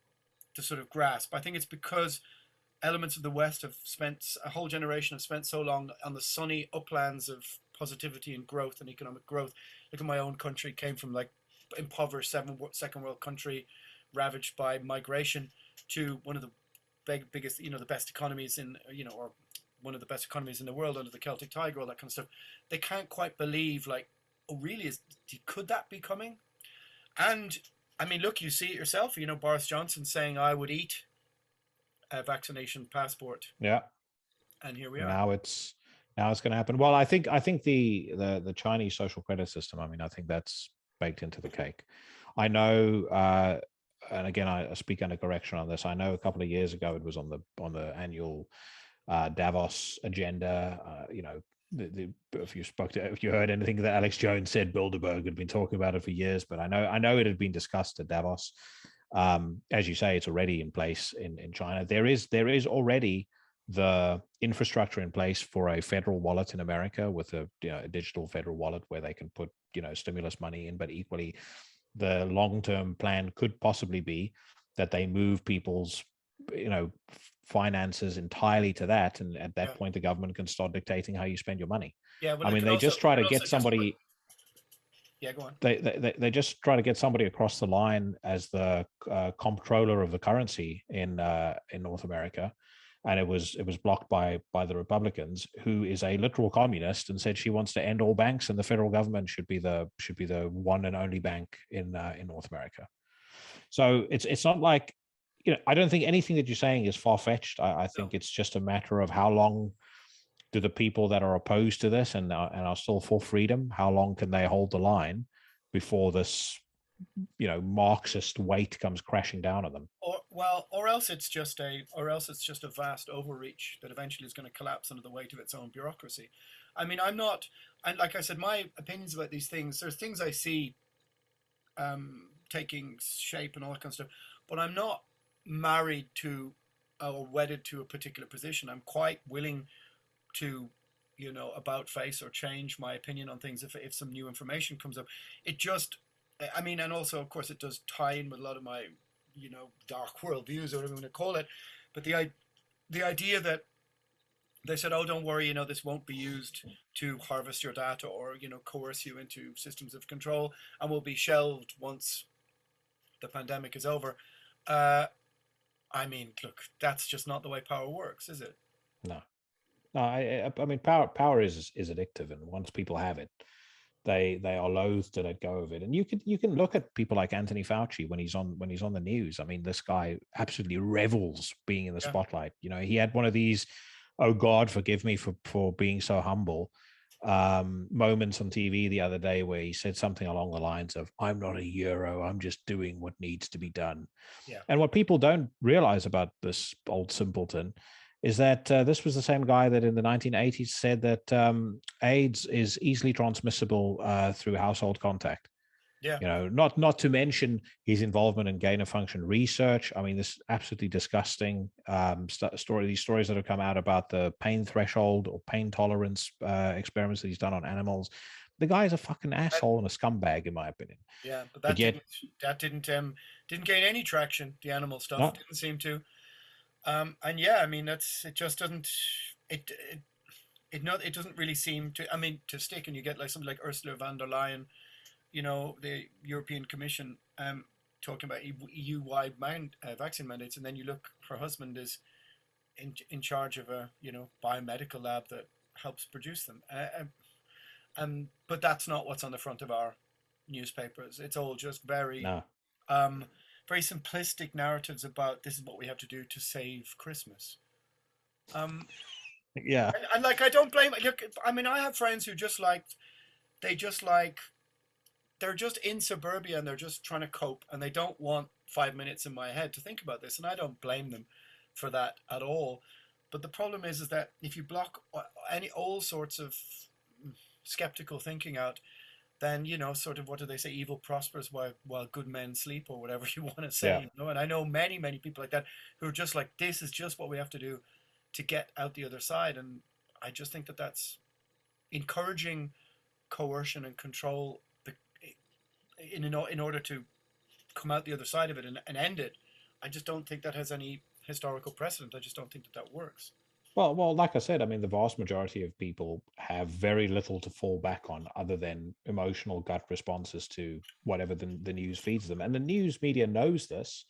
Speaker 1: to sort of grasp. I think it's because elements of the West have spent, a whole generation have spent so long on the sunny uplands of positivity and growth and economic growth. Look at my own country, came from like impoverished second world country, ravaged by migration, to one of the biggest, the best economies in, or one of the best economies in the world under the Celtic Tiger, all that kind of stuff. They can't quite believe, like, oh, really? Could that be coming? And I mean, look, you see it yourself. Boris Johnson saying, "I would eat a vaccination passport."
Speaker 2: Yeah.
Speaker 1: And here we are.
Speaker 2: Now it's going to happen. Well, I think the Chinese social credit system. I mean, I think that's baked into the cake. I know. And again, I speak under correction on this. I know a couple of years ago it was on the annual Davos agenda. If you heard anything that Alex Jones said, Bilderberg had been talking about it for years. But I know it had been discussed at Davos. As you say, it's already in place in China. There is already the infrastructure in place for a federal wallet in America with a digital federal wallet where they can put stimulus money in, but equally the long-term plan could possibly be that they move people's finances entirely to that, and at that point the government can start dictating how you spend your money.
Speaker 1: Yeah,
Speaker 2: I mean, they just try to get somebody.
Speaker 1: Yeah, go on.
Speaker 2: They just try to get somebody across the line as the comptroller of the currency in North America, and it was blocked by the Republicans, who is a literal communist and said she wants to end all banks and the federal government should be the one and only bank in North America. So it's not like, I don't think anything that you're saying is far-fetched. I think it's just a matter of how long do the people that are opposed to this and are still for freedom, how long can they hold the line before this Marxist weight comes crashing down on them?
Speaker 1: Or else it's just a vast overreach that eventually is going to collapse under the weight of its own bureaucracy. I mean, like I said, my opinions about these things, there's things I see taking shape and all that kind of stuff, but I'm not married to or wedded to a particular position. I'm quite willing to about face or change my opinion on things if some new information comes up. It just, I mean, and also of course it does tie in with a lot of my dark world views or whatever you want to call it, but the idea that they said, oh, don't worry, this won't be used to harvest your data or coerce you into systems of control and will be shelved once the pandemic is over. I mean, look, that's just not the way power works, is it?
Speaker 2: No. I mean, power is addictive, and once people have it, they are loath to let go of it. And you can look at people like Anthony Fauci when he's on the news. I mean, this guy absolutely revels being in the spotlight. He had one of these, oh God, forgive me for being so humble, moments on TV the other day where he said something along the lines of, I'm not a hero, I'm just doing what needs to be done.
Speaker 1: Yeah.
Speaker 2: And what people don't realize about this old simpleton is that this was the same guy that in the 1980s said that AIDS is easily transmissible through household contact.
Speaker 1: Yeah.
Speaker 2: Not to mention his involvement in gain-of-function research. I mean, this absolutely disgusting these stories that have come out about the pain threshold or pain tolerance experiments that he's done on animals. The guy is a fucking asshole and a scumbag, in my opinion.
Speaker 1: Yeah, but that didn't Didn't gain any traction. The animal stuff
Speaker 2: No.
Speaker 1: didn't seem to. And yeah, I mean, it just doesn't. It it doesn't really seem to. I mean, to stick, and you get like something like Ursula von der Leyen, the European Commission, talking about EU-wide vaccine mandates, and then you look, her husband is in charge of a biomedical lab that helps produce them. But that's not what's on the front of our newspapers. It's all just
Speaker 2: No.
Speaker 1: very simplistic narratives about this is what we have to do to save Christmas.
Speaker 2: Yeah.
Speaker 1: And like, I don't blame. Look, I mean, I have friends who they just like they're just in suburbia and they're just trying to cope and they don't want 5 minutes in my head to think about this, and I don't blame them for that at all. But the problem is that if you block all sorts of skeptical thinking out, then sort of, what do they say, evil prospers while good men sleep, or whatever you want to say. And I know many people like that who are just like, this is just what we have to do to get out the other side. And I just think that that's encouraging coercion and control in order to come out the other side of it and end it. I just don't think that has any historical precedent. I just don't think that works.
Speaker 2: Well, like I said, I mean, the vast majority of people have very little to fall back on other than emotional gut responses to whatever the news feeds them. And the news media knows this,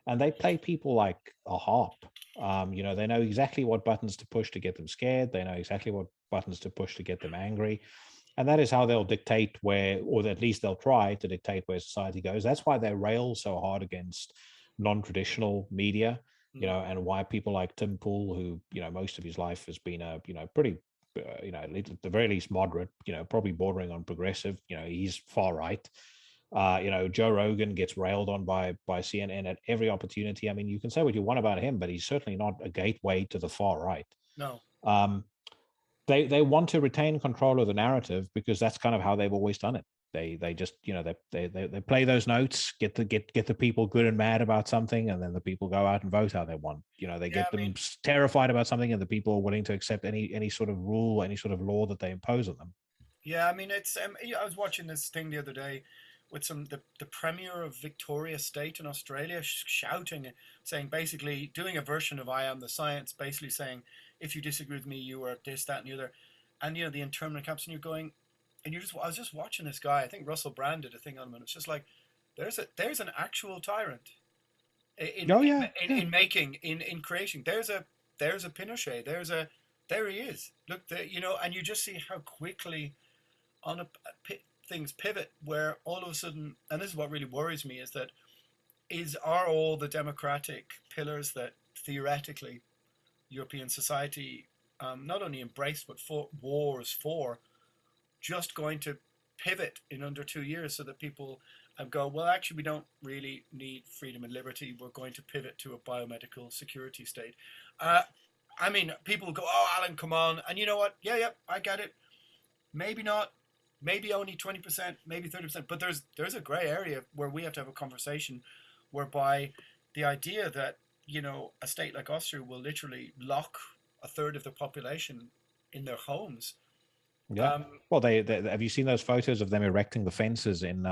Speaker 2: and they play people like a harp. They know exactly what buttons to push to get them scared. They know exactly what buttons to push to get them angry. And that is how they'll dictate or at least they'll try to dictate where society goes. That's why they rail so hard against non-traditional media, and why people like Tim Pool, who, most of his life has been a, pretty, at the very least moderate, probably bordering on progressive, he's far right. Joe Rogan gets railed on by CNN at every opportunity. I mean, you can say what you want about him, but he's certainly not a gateway to the far right.
Speaker 1: No.
Speaker 2: They want to retain control of the narrative because that's kind of how they've always done it. They just they play those notes, get the people good and mad about something, and then the people go out and vote how they want. They get them terrified about something, and the people are willing to accept any sort of rule, any sort of law that they impose on them.
Speaker 1: Yeah, I mean, it's I was watching this thing the other day with the premier of Victoria State in Australia shouting, saying, basically doing a version of I Am the Science, basically saying, if you disagree with me, you are this, that, and the other. And the internment camps, and you're going, and I was just watching this guy. I think Russell Brand did a thing on him, and it's just like, there's an actual tyrant in creation. There's a Pinochet. There he is. Look, and you just see how quickly things pivot, where all of a sudden, and this is what really worries me, is that are all the democratic pillars that theoretically European society not only embraced but fought wars for, just going to pivot in under 2 years, so that people go, well, actually, we don't really need freedom and liberty. We're going to pivot to a biomedical security state. I mean, people will go, oh, Alan, come on. And you know what? Yeah, I get it. Maybe not. Maybe only 20%, maybe 30%. But there's a gray area where we have to have a conversation whereby the idea that, a state like Austria will literally lock a third of the population in their homes.
Speaker 2: Yeah. Well, they have you seen those photos of them erecting the fences in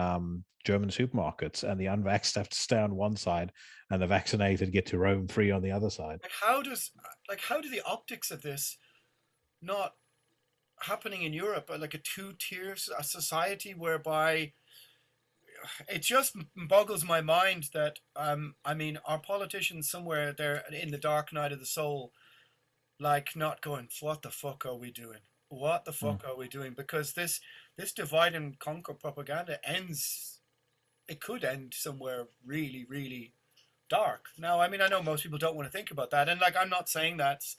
Speaker 2: German supermarkets, and the unvaxxed have to stay on one side and the vaccinated get to roam free on the other side?
Speaker 1: How do the optics of this not happening in Europe, like a two-tier society, whereby it just boggles my mind that I mean, our politicians somewhere there in the dark night of the soul, like, not going, what the fuck are we doing? What the fuck are we doing? Because this divide and conquer propaganda could end somewhere really, really dark. Now, I mean, I know most people don't want to think about that, and like, I'm not saying that's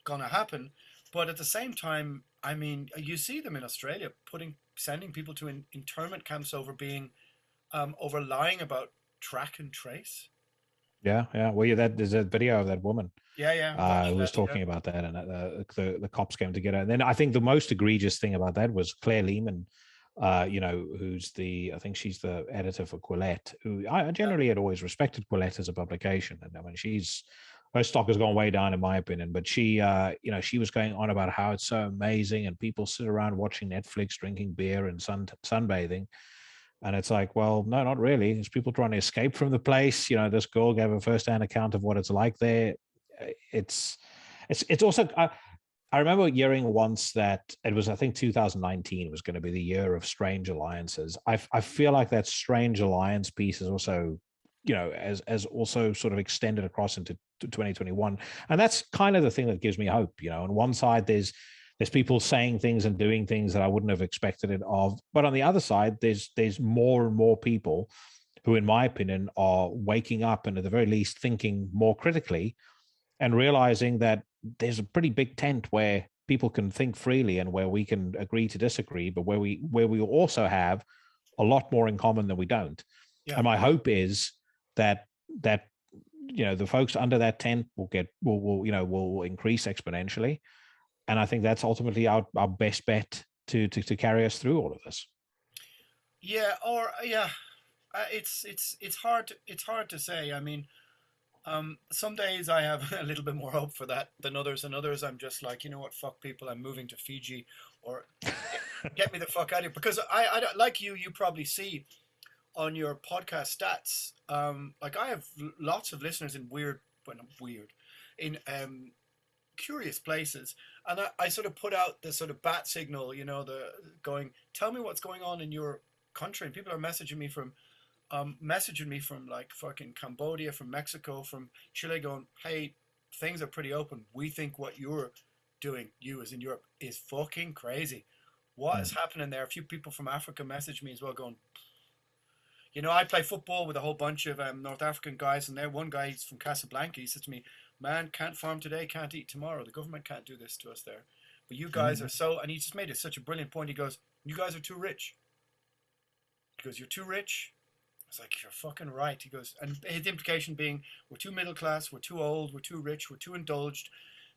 Speaker 1: gonna happen, but at the same time, I mean, you see them in Australia sending people to internment camps over lying about track and trace.
Speaker 2: Yeah. Well, there's a video of that woman.
Speaker 1: Who
Speaker 2: was talking about that, and the cops came together. And then I think the most egregious thing about that was Claire Lehman, who's I think she's the editor for Quillette, who I generally had always respected Quillette as a publication. And I mean, her stock has gone way down in my opinion, but she was going on about how it's so amazing and people sit around watching Netflix, drinking beer and sunbathing. And it's like, well, no, not really. There's people trying to escape from the place. This girl gave a first-hand account of what it's like there. It's it's also. I remember hearing once that it was, I think, 2019 was going to be the year of strange alliances. I feel like that strange alliance piece is also, as also sort of extended across into 2021, and that's kind of the thing that gives me hope. On one side, there's people saying things and doing things that I wouldn't have expected it of. But on the other side, there's more and more people who, in my opinion, are waking up and at the very least thinking more critically and realizing that there's a pretty big tent where people can think freely and where we can agree to disagree, but where we also have a lot more in common than we don't.
Speaker 1: Yeah.
Speaker 2: And my hope is that the folks under that tent will increase exponentially. And I think that's ultimately our best bet to carry us through all of this.
Speaker 1: Yeah, it's hard to say. I mean, some days I have a little bit more hope for that than others, and others I'm just like, you know what, fuck people, I'm moving to Fiji, or get me the fuck out of here. Because I like you probably see on your podcast stats, like I have lots of listeners in in curious places, and I sort of put out the sort of bat signal, the going, tell me what's going on in your country, and people are messaging me from like fucking Cambodia, from Mexico, from Chile, going, hey, things are pretty open. We think what you're doing, you as in Europe, is fucking crazy. What is happening there? A few people from Africa messaged me as well, going, I play football with a whole bunch of North African guys, and there one guy, he's from Casablanca, he said to me, man, can't farm today, can't eat tomorrow. The government can't do this to us there. But you guys are so, and he just made it such a brilliant point. He goes, you guys are too rich. He goes, you're too rich. I was like, you're fucking right. He goes, and his implication being, we're too middle class, we're too old, we're too rich, we're too indulged.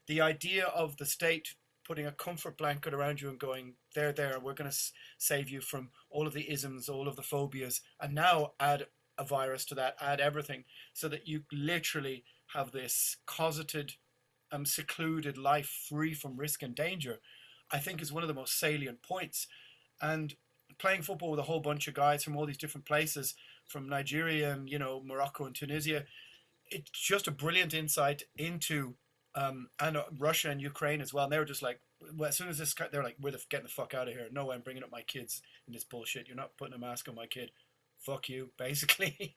Speaker 1: The idea of the state putting a comfort blanket around you and going, there, we're going to save you from all of the isms, all of the phobias, and now add a virus to that, add everything, so that you literally have this cosseted, secluded life free from risk and danger, I think is one of the most salient points. And playing football with a whole bunch of guys from all these different places, from Nigeria and Morocco and Tunisia, it's just a brilliant insight into and Russia and Ukraine as well. And they were just like, well, as soon as this, they're like, we're getting the fuck out of here. No way I'm bringing up my kids in this bullshit. You're not putting a mask on my kid. Fuck you, basically.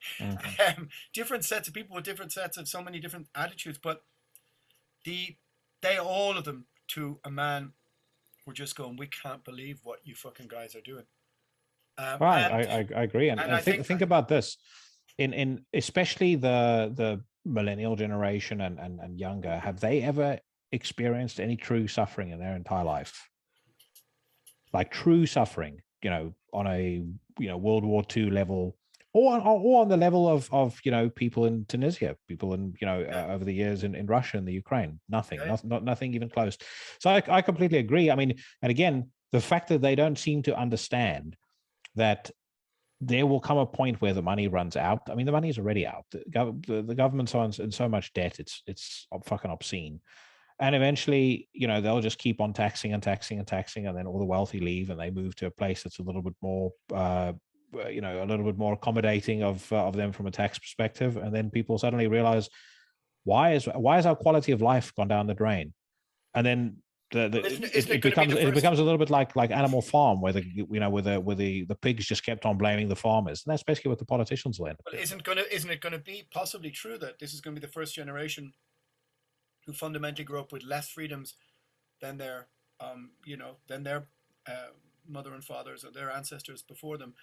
Speaker 1: Different sets of people with different sets of so many different attitudes, but they all of them, to a man, were just going, we can't believe what you fucking guys are doing.
Speaker 2: I agree, and I think about this in especially the millennial generation and younger. Have they ever experienced any true suffering in their entire life? Like true suffering, on a World War II level, or on the level of people in Tunisia, people in over the years in Russia and the Ukraine. Nothing, nothing even close. So I completely agree. I mean, and again, the fact that they don't seem to understand that there will come a point where the money runs out. I mean, the money is already out. The government's in so much debt, it's fucking obscene. And eventually, they'll just keep on taxing and taxing and taxing, and then all the wealthy leave and they move to a place that's a little bit more, a little bit more accommodating of them from a tax perspective. And then people suddenly realize, why is our quality of life gone down the drain? And then it becomes a little bit like Animal Farm, where the pigs just kept on blaming the farmers, and that's basically what the politicians will end up.
Speaker 1: Well, isn't it going to be possibly true that this is going to be the first generation who fundamentally grew up with less freedoms than their mother and fathers or their ancestors before them?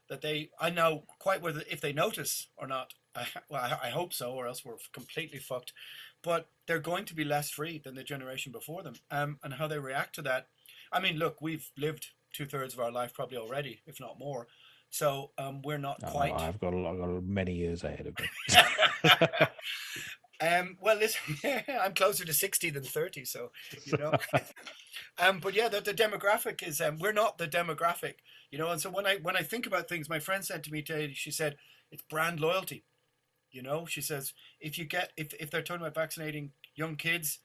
Speaker 1: That I know quite whether if they notice or not. I hope so, or else we're completely fucked. But they're going to be less free than the generation before them, and how they react to that. I mean, look, we've lived 2/3 of our life probably already, if not more. So we're not quite.
Speaker 2: I've got many years ahead of me.
Speaker 1: Well, listen, I'm closer to 60 than 30, so but yeah, the demographic is we're not the demographic, and so when I think about things, my friend said to me today, she said it's brand loyalty. She says if they're talking about vaccinating young kids,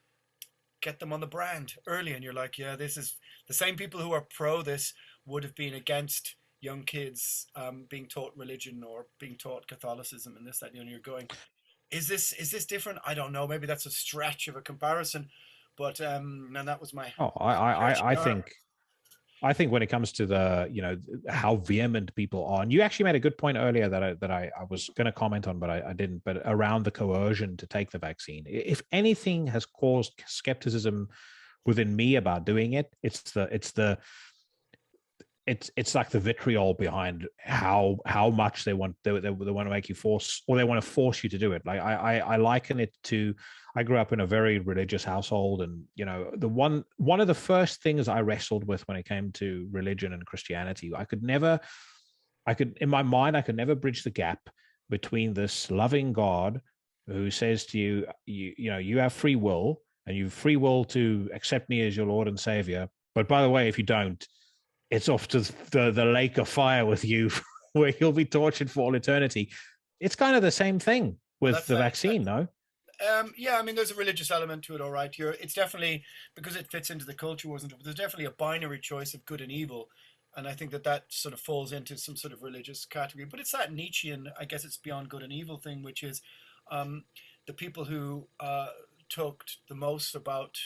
Speaker 1: get them on the brand early, and you're like, yeah, this is the same people who are pro this would have been against young kids being taught religion or being taught Catholicism and this, that, and you're going, is this different? I don't know. Maybe that's a stretch of a comparison, but and that was my
Speaker 2: Oh,
Speaker 1: searching arm.
Speaker 2: I think when it comes to the, how vehement people are, and you actually made a good point earlier that I was going to comment on, but I didn't. But around the coercion to take the vaccine, if anything has caused skepticism within me about doing it, it's like the vitriol behind how much they want to make you force, or they want to force you to do it. Like I liken it to, I grew up in a very religious household, and the one of the first things I wrestled with when it came to religion and Christianity, in my mind I could never bridge the gap between this loving God who says to you, you have free will, and you have free will to accept me as your Lord and Savior, but by the way, if you don't, it's off to the lake of fire with you, where you'll be tortured for all eternity. It's kind of the same thing with the vaccine, no?
Speaker 1: Yeah, I mean, there's a religious element to it, all right. It's definitely, because it fits into the culture, wasn't it? There's definitely a binary choice of good and evil, and I think that sort of falls into some sort of religious category. But it's that Nietzschean, I guess it's beyond good and evil thing, which is the people who talked the most about,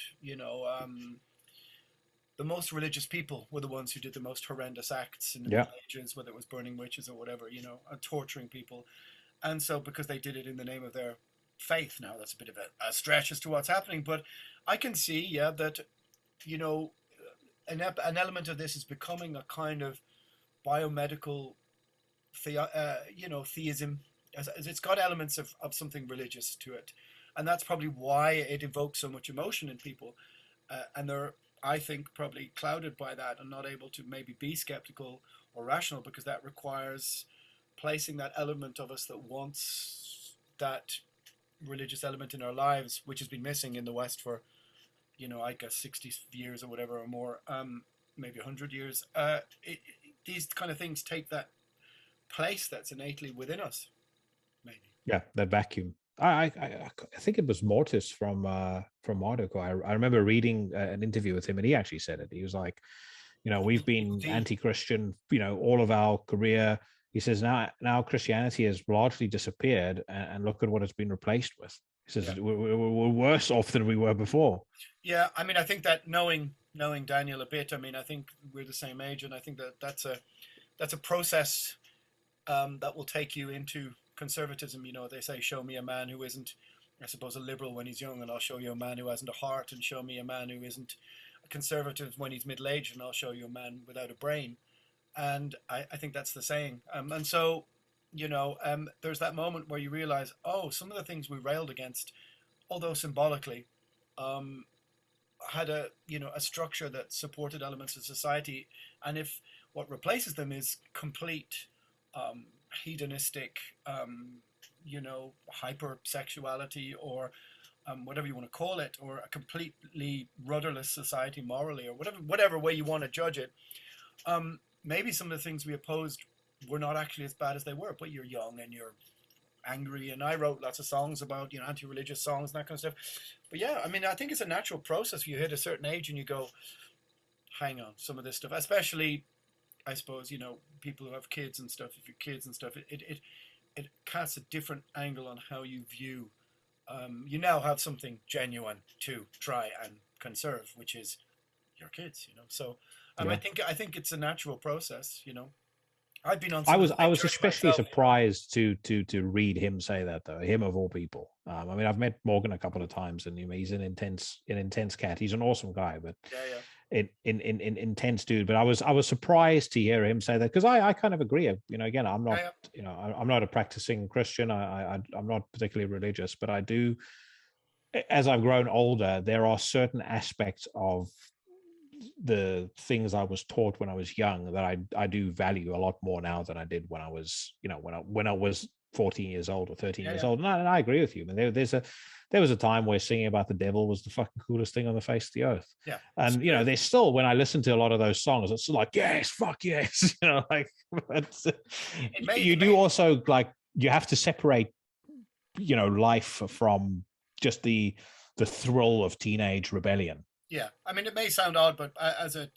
Speaker 1: the most religious people were the ones who did the most horrendous acts in the Middle Ages, whether it was burning witches or whatever, torturing people. And so because they did it in the name of their faith, now that's a bit of a stretch as to what's happening, but I can see, that, an element of this is becoming a kind of biomedical, theism, as it's got elements of something religious to it. And that's probably why it evokes so much emotion in people. And they're, I think, probably clouded by that and not able to maybe be skeptical or rational, because that requires placing that element of us that wants that religious element in our lives, which has been missing in the West for, I guess 60 years or whatever, or more, maybe 100 years. These kind of things take that place that's innately within us, maybe.
Speaker 2: Yeah, that vacuum. I think it was Mortis from Marduk. I remember reading an interview with him, and he actually said it. He was like, we've been anti-Christian, all of our career. He says now Christianity has largely disappeared, and look at what it's been replaced with. He says we're worse off than we were before.
Speaker 1: Yeah, I mean, I think that knowing Daniel a bit, I mean, I think we're the same age, and I think that's a process that will take you into conservatism. They say, show me a man who isn't, I suppose, a liberal when he's young, and I'll show you a man who hasn't a heart, and show me a man who isn't a conservative when he's middle-aged, and I'll show you a man without a brain. And I think that's the saying. And so, there's that moment where you realize, oh, some of the things we railed against, although symbolically, had a structure that supported elements of society. And if what replaces them is complete hedonistic, hypersexuality, or whatever you want to call it, or a completely rudderless society morally, or whatever way you want to judge it, maybe some of the things we opposed were not actually as bad as they were. But you're young and you're angry, and I wrote lots of songs about anti-religious songs and that kind of stuff. But yeah, I mean, I think it's a natural process. You hit a certain age and you go, hang on, some of this stuff, especially, I suppose, people who have kids and stuff, if you're kids and stuff, it casts a different angle on how you view. You now have something genuine to try and conserve, which is your kids, So I think it's a natural process, I've been on.
Speaker 2: I was especially surprised to read him say that, though. Him of all people. I mean, I've met Morgan a couple of times, and he's an intense cat. He's an awesome guy, but intense dude. But I was surprised to hear him say that, because I kind of agree. Again, I'm not I'm not a practicing Christian. I'm not particularly religious, but I do. As I've grown older, there are certain aspects of the things I was taught when I was young that I do value a lot more now than I did when I was, when I was 14 years old or 13 years old. And I agree with you. I mean, there was a time where singing about the devil was the fucking coolest thing on the face of the earth.
Speaker 1: Yeah.
Speaker 2: And there's still, when I listen to a lot of those songs, it's like, yes, fuck yes. You do also, like, you have to separate, life from just the thrill of teenage rebellion.
Speaker 1: Yeah, I mean, it may sound odd, but as a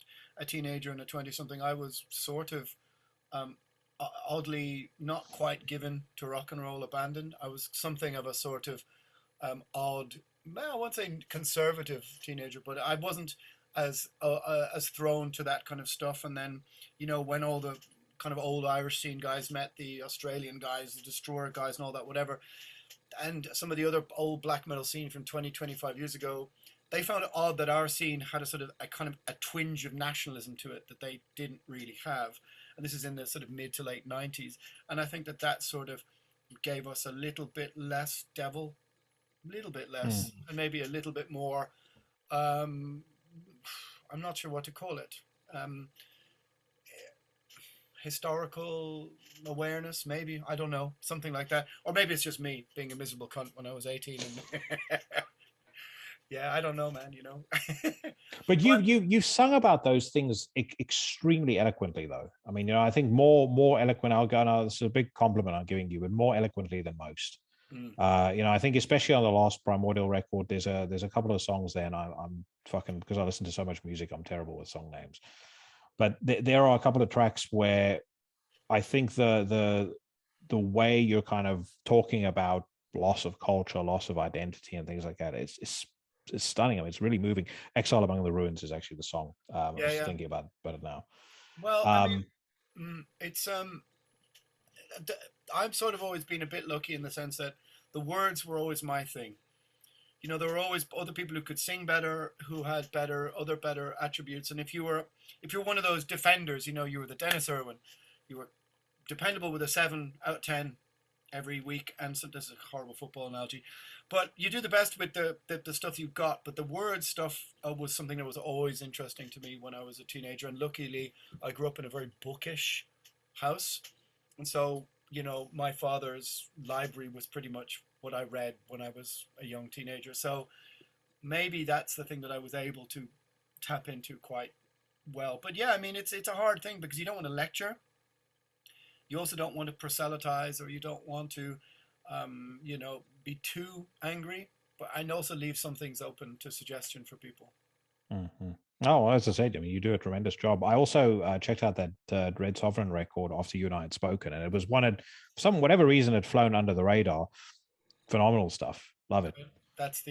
Speaker 1: teenager and a 20-something, I was sort of um, oddly not quite given to rock and roll, abandoned. I was something of a sort of odd, well, I won't say conservative teenager, but I wasn't as thrown to that kind of stuff. And then, when all the kind of old Irish scene guys met the Australian guys, the Destroyer guys, and all that, whatever, and some of the other old black metal scene from 20, 25 years ago, they found it odd that our scene had a sort of a kind of a twinge of nationalism to it that they didn't really have. And this is in the sort of mid to late 90s. And I think that that sort of gave us a little bit less devil, a little bit less, and maybe a little bit more, um, I'm not sure what to call it. Um, Historical awareness, maybe, I don't know, something like that, or maybe it's just me being a miserable cunt when I was 18 and yeah, I don't know, man.
Speaker 2: But
Speaker 1: But
Speaker 2: you've sung about those things extremely eloquently, though. I mean, I think more eloquent. I'll go now. This is a big compliment I'm giving you, but more eloquently than most.
Speaker 1: mm,
Speaker 2: I think especially on the last Primordial record, there's a couple of songs there, and I'm fucking, because I listen to so much music, I'm terrible with song names. But there are a couple of tracks where I think the way you're kind of talking about loss of culture, loss of identity, and things like that, it's stunning. I mean, it's really moving. Exile Among the Ruins is actually the song. I
Speaker 1: yeah,
Speaker 2: was
Speaker 1: yeah.
Speaker 2: thinking about it now.
Speaker 1: Well, I mean,
Speaker 2: Um,
Speaker 1: it's I've sort of always been a bit lucky in the sense that the words were always my thing. There were always other people who could sing better, who had better attributes. And if you're one of those defenders, you were the Dennis Irwin, you were dependable with a 7 out of 10 every week. And so this is a horrible football analogy, but you do the best with the stuff you've got. But the word stuff was something that was always interesting to me when I was a teenager. And luckily, I grew up in a very bookish house, and so my father's library was pretty much what I read when I was a young teenager. So maybe that's the thing that I was able to tap into quite well. But yeah, I mean, it's a hard thing because you don't want to lecture. You also don't want to proselytize, or you don't want to, be too angry. But I also leave some things open to suggestion for people.
Speaker 2: hmm Oh, as I said, I mean, you do a tremendous job. I also checked out that Red Sovereign record after you and I had spoken, and it was one for some whatever reason had flown under the radar. Phenomenal stuff. Love it.
Speaker 1: That's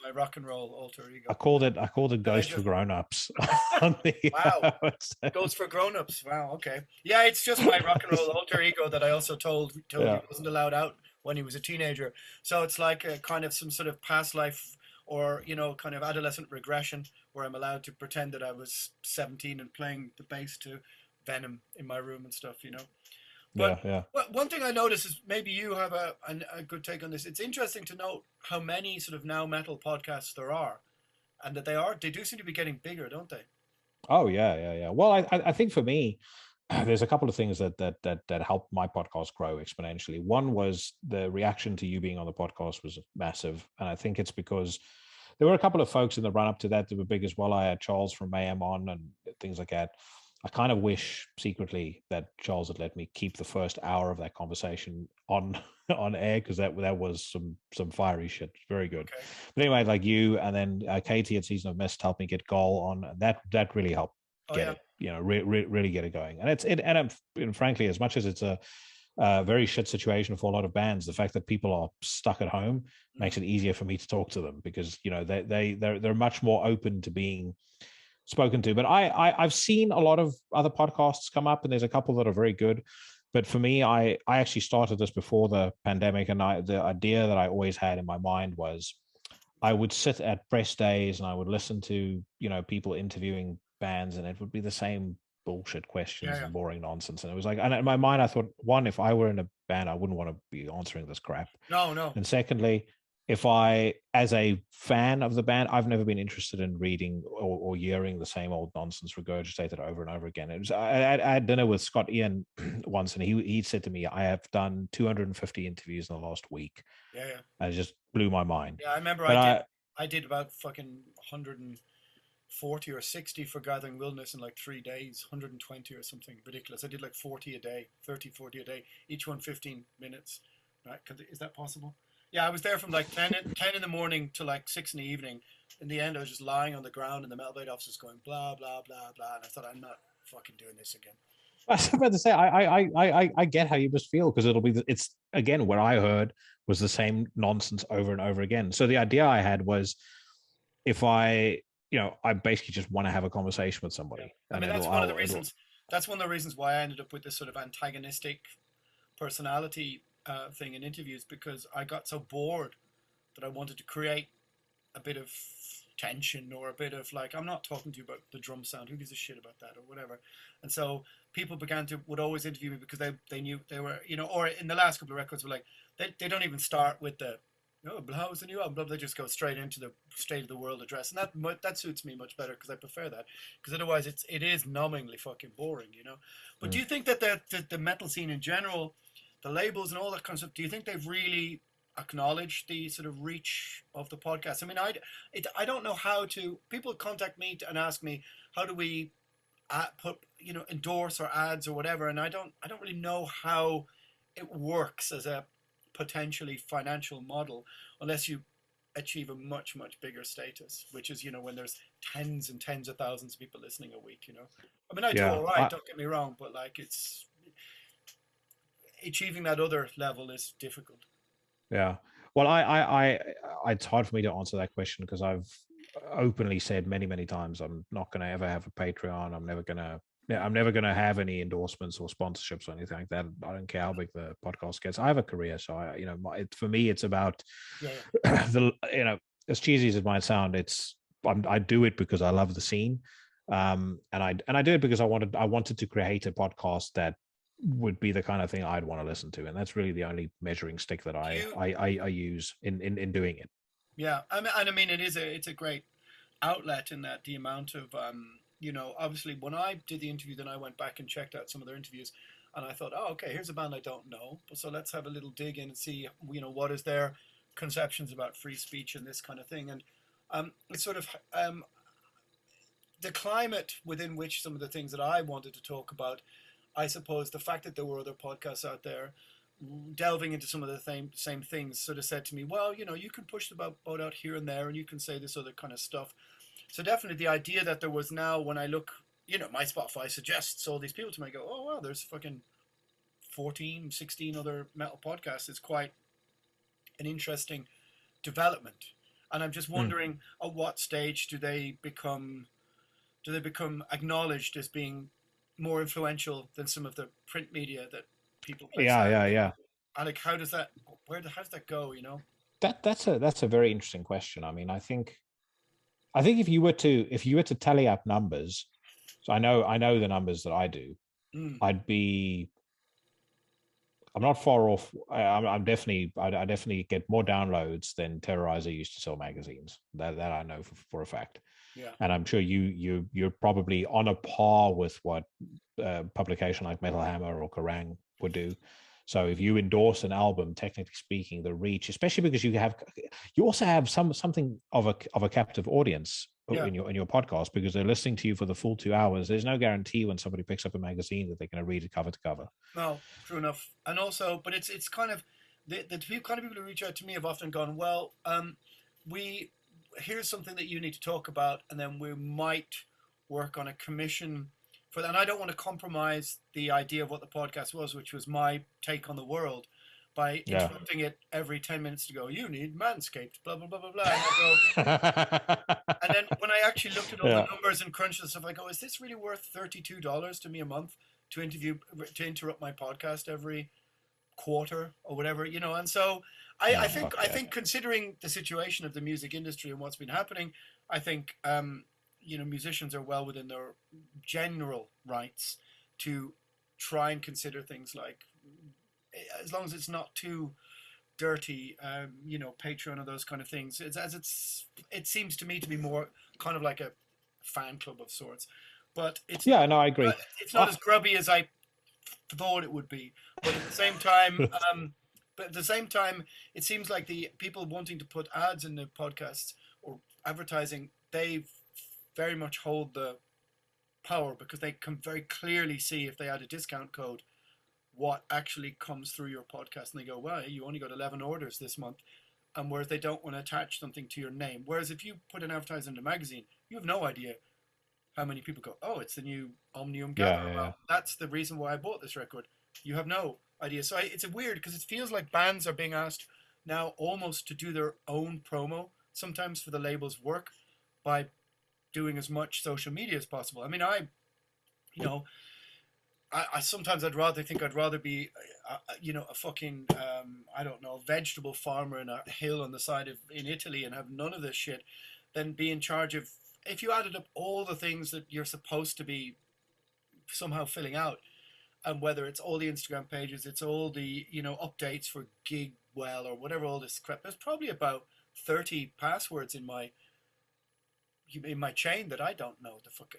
Speaker 1: my rock and roll alter
Speaker 2: I
Speaker 1: ego.
Speaker 2: called it
Speaker 1: And I
Speaker 2: Ghost for
Speaker 1: just
Speaker 2: Grown-ups. On the,
Speaker 1: Wow, goes for grown-ups. Wow, okay. Yeah, it's just my rock and roll alter ego that I also told he
Speaker 2: yeah.
Speaker 1: wasn't allowed out when he was a teenager. So it's like a kind of some sort of past life, or kind of adolescent regression, where I'm allowed to pretend that I was 17 and playing the bass to Venom in my room and stuff. But
Speaker 2: Yeah.
Speaker 1: one thing I notice is, maybe you have a good take on this. It's interesting to note how many sort of now metal podcasts there are, and that they do seem to be getting bigger, don't they?
Speaker 2: Oh yeah. Well, I think for me, there's a couple of things that helped my podcast grow exponentially. One was the reaction to you being on the podcast was massive, and I think it's because there were a couple of folks in the run up to that were big as well. I had Charles from Mayhem on and things like that. I kind of wish secretly that Charles had let me keep the first hour of that conversation on on air, because that was some fiery shit. Very good.
Speaker 1: Okay.
Speaker 2: But anyway, like you, and then Katie at Season of Mist helped me get Goal on, and that really helped
Speaker 1: Oh
Speaker 2: get
Speaker 1: yeah.
Speaker 2: it. Really get it going. And frankly, as much as it's a very shit situation for a lot of bands, the fact that people are stuck at home
Speaker 1: Mm.
Speaker 2: makes it easier for me to talk to them, because they're much more open to being spoken to. But I've seen a lot of other podcasts come up, and there's a couple that are very good. But for me, I actually started this before the pandemic, and the idea that I always had in my mind was I would sit at press days and I would listen to people interviewing bands, and it would be the same bullshit questions
Speaker 1: Yeah,
Speaker 2: and boring nonsense. And it was like, and in my mind, I thought, one, if I were in a band, I wouldn't want to be answering this crap.
Speaker 1: no, no.
Speaker 2: And secondly, if I, as a fan of the band, I've never been interested in reading or hearing the same old nonsense regurgitated over and over again. It was, I had dinner with Scott Ian once, and he said to me, I have done 250 interviews in the last week.
Speaker 1: Yeah.
Speaker 2: And it just blew my mind.
Speaker 1: Yeah, I remember
Speaker 2: But
Speaker 1: I did about fucking 140 or 60 for Gathering Wilderness in like 3 days, 120 or something ridiculous. I did like 40 a day, 30, 40 a day, each one 15 minutes. Right? Is that possible? Yeah, I was there from like 10 in the morning to like 6 in the evening. In the end, I was just lying on the ground in the Metal Blade offices going blah, blah, blah, blah. And I thought, I'm not fucking doing this again.
Speaker 2: I was about to say, I get how you must feel because it's again what I heard was the same nonsense over and over again. So the idea I had was if I basically just want to have a conversation with
Speaker 1: Yeah.
Speaker 2: somebody,
Speaker 1: I
Speaker 2: and
Speaker 1: mean,
Speaker 2: it'll
Speaker 1: that's one of the reasons why I ended up with this sort of antagonistic personality thing in interviews, because I got so bored that I wanted to create a bit of tension or a bit of like, I'm not talking to you about the drum sound, who gives a shit about that or whatever. And so people would always interview me because they knew they were, or in the last couple of records were like, they don't even start with the, oh, how was the new album? They just go straight into the state of the world address, and that suits me much better because I prefer that. Because otherwise, it is numbingly fucking boring. But do
Speaker 2: Mm.
Speaker 1: you think that the metal scene in general, the labels and all that kind of stuff, do you think they've really acknowledge the sort of reach of the podcast? I mean, I don't know how to. People contact me and ask me how do we put endorse or ads or whatever, and I don't really know how it works as a potentially financial model unless you achieve a much bigger status, which is when there's tens and tens of thousands of people listening a week. I mean, I do
Speaker 2: Yeah,
Speaker 1: all right. Don't get me wrong, but like it's achieving that other level is difficult.
Speaker 2: yeah. Well, it's hard for me to answer that question because I've openly said many times I'm not going to ever have a Patreon. I'm never gonna have any endorsements or sponsorships or anything like that. I don't care how big the podcast gets. I have a career, so for me, it's about
Speaker 1: Yeah, yeah.
Speaker 2: as cheesy as it might sound, I do it because I love the scene, and I do it because I wanted to create a podcast that would be the kind of thing I'd want to listen to, and that's really the only measuring stick that
Speaker 1: Do
Speaker 2: I
Speaker 1: you?
Speaker 2: I, I use in doing it.
Speaker 1: Yeah, I mean, it's a great outlet in that the amount of obviously when I did the interview, then I went back and checked out some of their interviews, and I thought, oh, okay, here's a band I don't know, so let's have a little dig in and see what is their conceptions about free speech and this kind of thing, and it's sort of the climate within which some of the things that I wanted to talk about. I suppose the fact that there were other podcasts out there delving into some of the same things sort of said to me, well, you can push the boat out here and there, and you can say this other kind of stuff. So definitely the idea that there was now, when I look, my Spotify suggests all these people to me, I go, oh, wow, there's fucking 14, 16 other metal podcasts. It's quite an interesting development. And I'm just
Speaker 2: Mm.
Speaker 1: wondering at what stage do they become acknowledged as being more influential than some of the print media that people place
Speaker 2: Yeah,
Speaker 1: out?
Speaker 2: yeah, yeah.
Speaker 1: And like, how does that go?
Speaker 2: That's a very interesting question. I mean, I think if you were to tally up numbers, so I know the numbers that I do,
Speaker 1: Mm,
Speaker 2: I'd be I'm not far off. I definitely get more downloads than Terrorizer used to sell magazines. That I know for a fact,
Speaker 1: yeah.
Speaker 2: and I'm sure you're probably on a par with what publication like Metal Hammer or Kerrang would do. So if you endorse an album, technically speaking, the reach, especially because you also have something of a captive audience
Speaker 1: Yeah.
Speaker 2: in your podcast because they're listening to you for the full 2 hours. There's no guarantee when somebody picks up a magazine that they're going to read it cover to cover.
Speaker 1: No, true enough. And also, but it's kind of the kind of people who reach out to me have often gone, well, we here's something that you need to talk about, and then we might work on a commission for that. And I don't want to compromise the idea of what the podcast was, which was my take on the world, by
Speaker 2: Yeah.
Speaker 1: interrupting it every 10 minutes to go, you need Manscaped, blah blah blah blah blah. And I go, and then when I actually looked at all the
Speaker 2: Yeah.
Speaker 1: numbers and crunched and stuff, I go, is this really worth $32 to me a month to interrupt my podcast every quarter or whatever? And so I
Speaker 2: No,
Speaker 1: think
Speaker 2: fuck
Speaker 1: I
Speaker 2: that.
Speaker 1: think considering the situation of the music industry and what's been happening, I think musicians are well within their general rights to try and consider things like, as long as it's not too dirty, Patreon or those kind of things. It seems to me to be more kind of like a fan club of sorts, but it's
Speaker 2: Yeah,
Speaker 1: not.
Speaker 2: no, I agree.
Speaker 1: It's not
Speaker 2: Uh,
Speaker 1: as grubby as I thought it would be. But at the same time, it seems like the people wanting to put ads in the podcasts or advertising, they very much hold the power because they can very clearly see if they add a discount code what actually comes through your podcast, and they go, well, you only got 11 orders this month. And whereas they don't want to attach something to your name, whereas if you put an advertisement in a magazine, you have no idea how many people go, oh, it's the new Omnium
Speaker 2: Yeah,
Speaker 1: Gatherer.
Speaker 2: yeah, yeah.
Speaker 1: Well, that's the reason why I bought this record. You have no idea. So it's a weird because it feels like bands are being asked now almost to do their own promo sometimes for the label's work by doing as much social media as possible. I mean, you know, I sometimes I'd rather be, a fucking, I don't know, vegetable farmer in a hill on the side of in Italy and have none of this shit than be in charge of. If you added up all the things that you're supposed to be somehow filling out, and whether it's all the Instagram pages, it's all the updates for Gig Well or whatever all this crap. There's probably about 30 passwords in my chain that I don't know the fuck.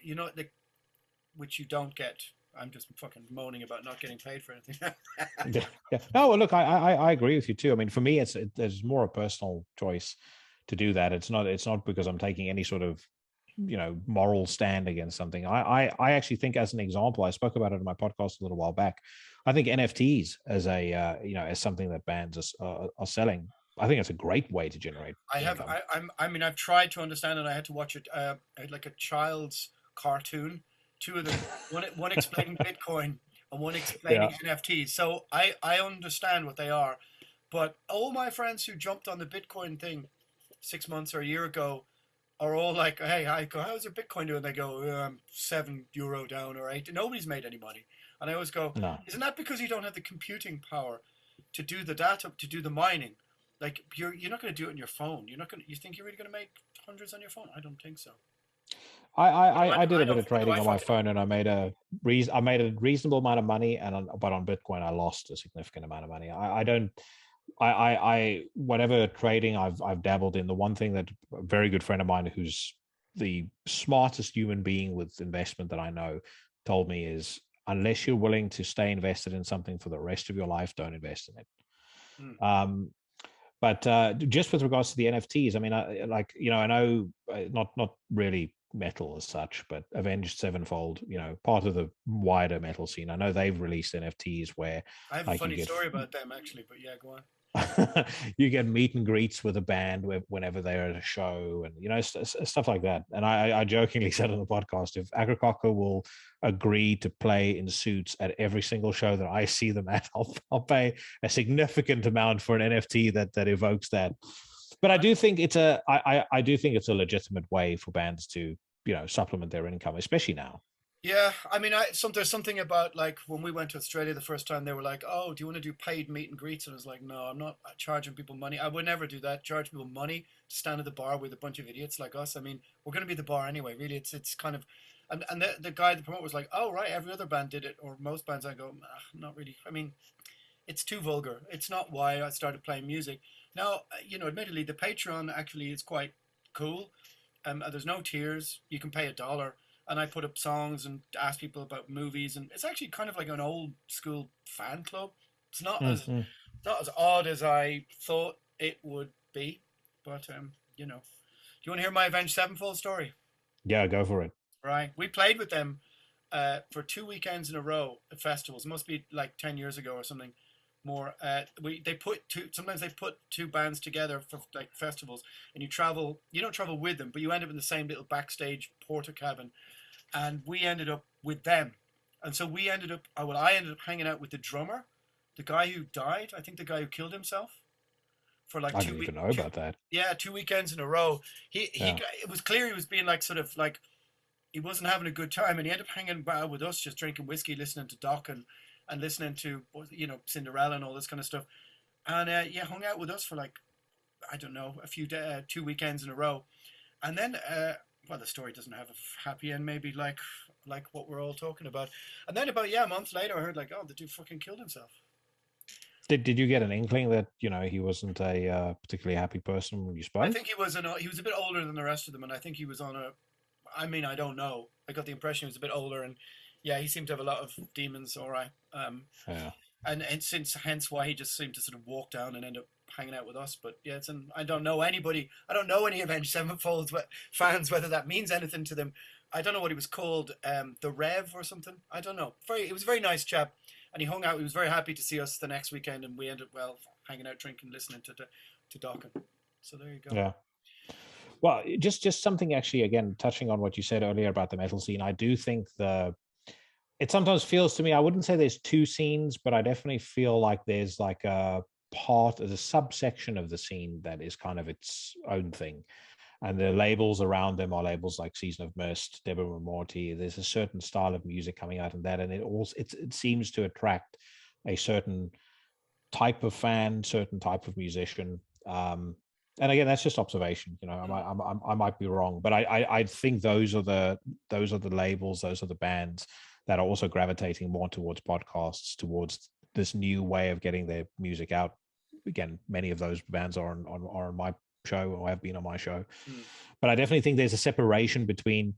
Speaker 1: Which you don't get. I'm just fucking moaning about not getting paid for anything.
Speaker 2: Yeah, yeah. No, well, look, I agree with you too. I mean, for me, there's more a personal choice to do that. It's not because I'm taking any sort of moral stand against something. I actually think, as an example, I spoke about it in my podcast a little while back. I think NFTs as a as something that bands are selling. I think it's a great way to generate
Speaker 1: I have.
Speaker 2: income.
Speaker 1: I mean, I've tried to understand, and I had to watch it like a child's cartoon. Two of them, one explaining Bitcoin and one
Speaker 2: Yeah.
Speaker 1: explaining NFTs. So I understand what they are, but all my friends who jumped on the Bitcoin thing 6 months or a year ago are all like, "Hey, I go, how's your Bitcoin doing?" They go, €7 down or eight. Nobody's made any money, and I always go,
Speaker 2: No.
Speaker 1: "Isn't that because you don't have the computing power to do the data, to do the mining? Like you're not going to do it on your phone. You're not going. You think you're really going to make hundreds on your phone? I don't think so.
Speaker 2: I,
Speaker 1: What do
Speaker 2: I, I did
Speaker 1: I
Speaker 2: a bit
Speaker 1: know?
Speaker 2: of
Speaker 1: What do
Speaker 2: trading
Speaker 1: I
Speaker 2: on my
Speaker 1: fucking know?
Speaker 2: phone, and I made a reasonable amount of money, but on Bitcoin I lost a significant amount of money. I don't whatever trading I've dabbled in. The one thing that a very good friend of mine, who's the smartest human being with investment that I know, told me is, unless you're willing to stay invested in something for the rest of your life, don't invest in
Speaker 1: Hmm.
Speaker 2: it. But just with regards to the NFTs, I mean, I know not really metal as such, but Avenged Sevenfold, part of the wider metal scene. I know they've released NFTs where,
Speaker 1: I have a
Speaker 2: like, you
Speaker 1: funny
Speaker 2: get
Speaker 1: story about them actually, but yeah, go on.
Speaker 2: you get meet and greets with a band whenever they're at a show, and stuff like that. And I jokingly said on the podcast, if Agricola will agree to play in suits at every single show that I see them at, I'll pay a significant amount for an NFT that evokes that. But I do think I do think it's a legitimate way for bands to supplement their income, especially now.
Speaker 1: Yeah, I mean, there's something about like when we went to Australia the first time, they were like, "Oh, do you want to do paid meet and greets?" And I was like, "No, I'm not charging people money. I would never do that. Charge people money to stand at the bar with a bunch of idiots like us. I mean, we're going to be the bar anyway. Really, it's kind of." And the guy, the promoter, was like, "Oh, right, every other band did it, or most bands." I go, "Not really. I mean, it's too vulgar. It's not why I started playing music. Now, admittedly, the Patreon actually is quite cool. There's no tiers. You can pay $1, and I put up songs and ask people about movies, and it's actually kind of like an old school fan club. It's not as
Speaker 2: Mm-hmm.
Speaker 1: not as odd as I thought it would be, but Do you want to hear my Avenged Sevenfold story?
Speaker 2: Yeah, go for it.
Speaker 1: Right, we played with them for 2 weekends in a row at festivals. It must be like 10 years ago or something more. Sometimes they put two bands together for like festivals, and you travel. You don't travel with them, but you end up in the same little backstage porter cabin. And we ended up with them, and so we ended up. I ended up hanging out with the drummer, the guy who died. I think the guy who killed himself for like
Speaker 2: I didn't even know about that.
Speaker 1: 2 weekends in a row.
Speaker 2: Yeah.
Speaker 1: It was clear he was being like sort of like he wasn't having a good time, and he ended up hanging out with us, just drinking whiskey, listening to Doc and listening to Cinderella and all this kind of stuff. And yeah, hung out with us for like I don't know a few 2 weekends in a row, and then well, the story doesn't have a happy end, maybe like what we're all talking about. And then about a month later, I heard like, oh, the dude fucking killed himself.
Speaker 2: Did you get an inkling that he wasn't a particularly happy person when you
Speaker 1: I
Speaker 2: spoke?
Speaker 1: think he was a bit older than the rest of them, and I think he was on a. I mean, I don't know. I got the impression he was a bit older, and yeah, he seemed to have a lot of demons. All right,
Speaker 2: Yeah.
Speaker 1: and hence why he just seemed to sort of walk down and end up hanging out with us. But yeah, I don't know anybody. I don't know any Avenged Sevenfold fans whether that means anything to them. I don't know what he was called, the Rev or something. I don't know. He was a very nice chap, and he hung out. He was very happy to see us the next weekend, and we ended hanging out, drinking, listening to Dawkins. So there you go.
Speaker 2: Yeah. Well, just something actually, again, touching on what you said earlier about the metal scene. I do think it sometimes feels to me, I wouldn't say there's two scenes, but I definitely feel like there's like there's a subsection of the scene that is kind of its own thing. And the labels around them are labels like Season of Mist, Deborah Morty. There's a certain style of music coming out in that, and it seems to attract a certain type of fan, certain type of musician. And again, that's just observation. I might be wrong, but I think those are the labels, those are the bands that are also gravitating more towards podcasts, towards this new way of getting their music out. Again, many of those bands are on my show or have been on my show, but I definitely think there's a separation between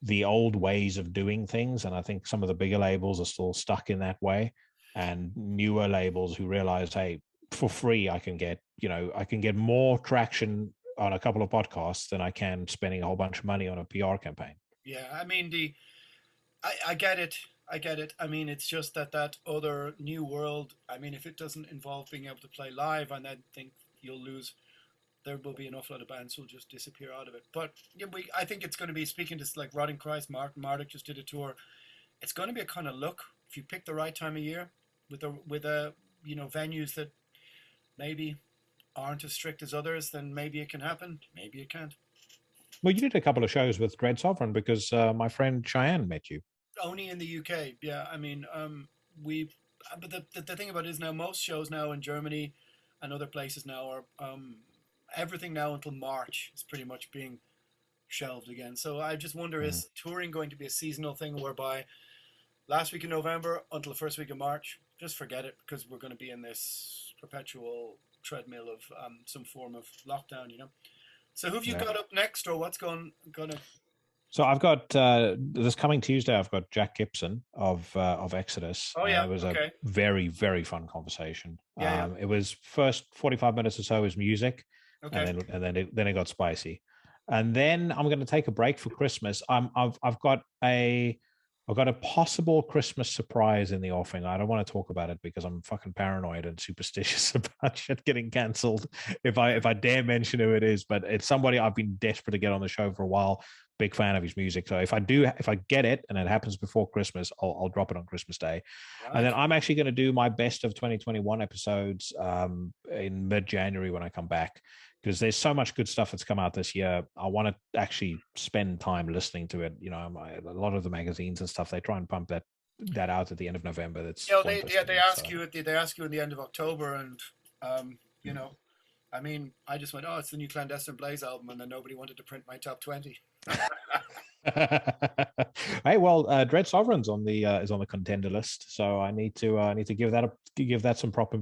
Speaker 2: the old ways of doing things, and I think some of the bigger labels are still stuck in that way, and newer labels who realize, hey, for free I can get more traction on a couple of podcasts than I can spending a whole bunch of money on a PR campaign.
Speaker 1: Yeah, I mean I get it. I get it. I mean, it's just that other new world. I mean, if it doesn't involve being able to play live, and I think you'll lose. There will be an awful lot of bands who'll just disappear out of it. But yeah, I think it's going to be, speaking to like Rotting Christ, Martin Marduk just did a tour. It's going to be a kind of look if you pick the right time of year with venues that maybe aren't as strict as others. Then maybe it can happen. Maybe it can't.
Speaker 2: Well, you did a couple of shows with Dread Sovereign because my friend Cheyenne met you.
Speaker 1: Only in the UK. Yeah, I mean, we. But the thing about it is now most shows now in Germany and other places now are everything now until March is pretty much being shelved again. So I just wonder,
Speaker 2: Mm.
Speaker 1: is touring going to be a seasonal thing whereby last week in November until the first week of March, just forget it because we're going to be in this perpetual treadmill of some form of lockdown, you know? So who have you
Speaker 2: Yeah.
Speaker 1: got up next, or what's going to?
Speaker 2: So I've got this coming Tuesday. I've got Jack Gibson of Exodus.
Speaker 1: Oh yeah,
Speaker 2: It was a
Speaker 1: okay,
Speaker 2: very very fun conversation.
Speaker 1: yeah, yeah,
Speaker 2: It was first 45 minutes or so was music, and
Speaker 1: okay.
Speaker 2: then it got spicy, and then I'm going to take a break for Christmas. I've got a possible Christmas surprise in the offing. I don't want to talk about it because I'm fucking paranoid and superstitious about shit getting cancelled. If I dare mention who it is, but it's somebody I've been desperate to get on the show for a while. Big fan of his music. So if I get it and it happens before Christmas, I'll drop it on Christmas Day. And
Speaker 1: Right.
Speaker 2: then I'm actually going to do my best of 2021 episodes in mid-January when I come back, because there's so much good stuff that's come out this year. I want to actually spend time listening to it. A lot of the magazines and stuff, they try and pump that out at the end of November. That's pointless to
Speaker 1: They
Speaker 2: me.
Speaker 1: ask
Speaker 2: So.
Speaker 1: you they ask you in the end of October, and you know, I mean, I just went, oh, it's the new Clandestine Blaze album, and then nobody wanted to print my top 20.
Speaker 2: Hey, well, Dread Sovereign's on the is on the contender list, so I need to give that some proper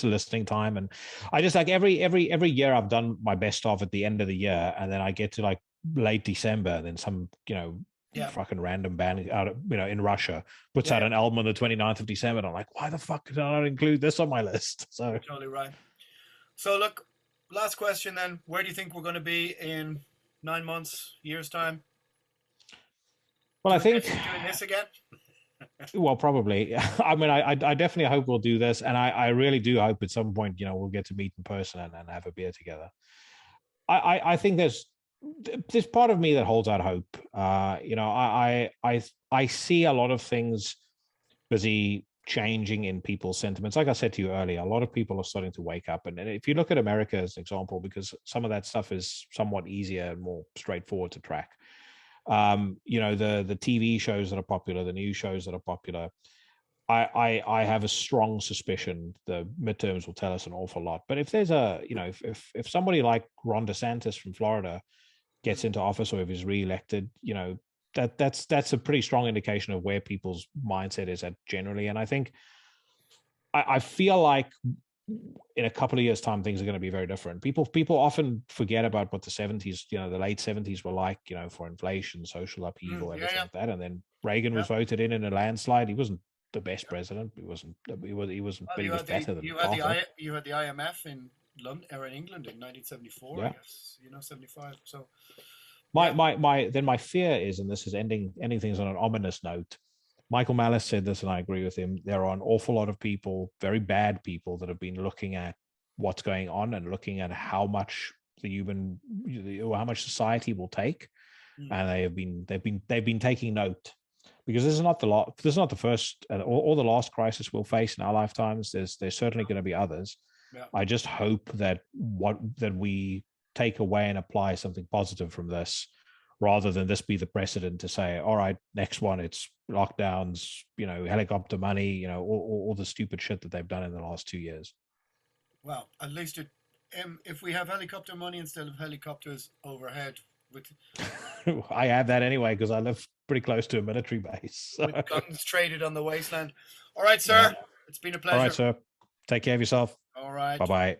Speaker 2: listening time. And I just like every year I've done my best of at the end of the year, and then I get to like late December, and then some
Speaker 1: Yeah,
Speaker 2: fucking random band out of in Russia puts
Speaker 1: yeah,
Speaker 2: out
Speaker 1: yeah,
Speaker 2: an album on the 29th of December, and I'm like, why the fuck did I not include this on my list? So,
Speaker 1: you're totally right. So look, last question then. Where do you think we're going to be in 9 months, years time?
Speaker 2: well, I think.
Speaker 1: Doing this again?
Speaker 2: Well, probably. I mean, I definitely hope we'll do this, and I really do hope at some point, we'll get to meet in person and have a beer together. I think there's part of me that holds out hope. I see a lot of things busy changing in people's sentiments. Like I said to you earlier, a lot of people are starting to wake up, and if you look at America as an example, because some of that stuff is somewhat easier and more straightforward to track. The TV shows that are popular, the news shows that are popular. I have a strong suspicion the midterms will tell us an awful lot. But if there's if somebody like Ron DeSantis from Florida gets into office, or if he's reelected, that's a pretty strong indication of where people's mindset is at generally. And I think I feel like in a couple of years' time, things are going to be very different. People often forget about what the 70s, the late 70s were like, for inflation, social upheaval,
Speaker 1: Yeah,
Speaker 2: everything
Speaker 1: yeah,
Speaker 2: like that. And then Reagan
Speaker 1: yeah,
Speaker 2: was voted in a landslide. He wasn't the best president. He wasn't,
Speaker 1: well,
Speaker 2: but he was better than Arthur.
Speaker 1: you had the IMF in London or in England in 1974, I
Speaker 2: Yeah.
Speaker 1: guess. 75. So
Speaker 2: My
Speaker 1: yeah,
Speaker 2: my fear is, and this is ending things on an ominous note. Michael Malice said this, and I agree with him. There are an awful lot of people, very bad people, that have been looking at what's going on and looking at how much the human, or how much society will take, and they've been taking note, because this is not this is not the first or the last crisis we'll face in our lifetimes. There's certainly going to be others.
Speaker 1: Yeah.
Speaker 2: I just hope that we take away and apply something positive from this, rather than this be the precedent to say, all right, next one, it's lockdowns, helicopter money, all the stupid shit that they've done in the last 2 years.
Speaker 1: Well, at least if we have helicopter money instead of helicopters overhead, with
Speaker 2: I have that anyway because I live pretty close to a military base. So.
Speaker 1: with guns traded on the wasteland. All right, sir. Yeah. It's been a pleasure.
Speaker 2: All right, sir. Take care of yourself.
Speaker 1: All right.
Speaker 2: Bye-bye.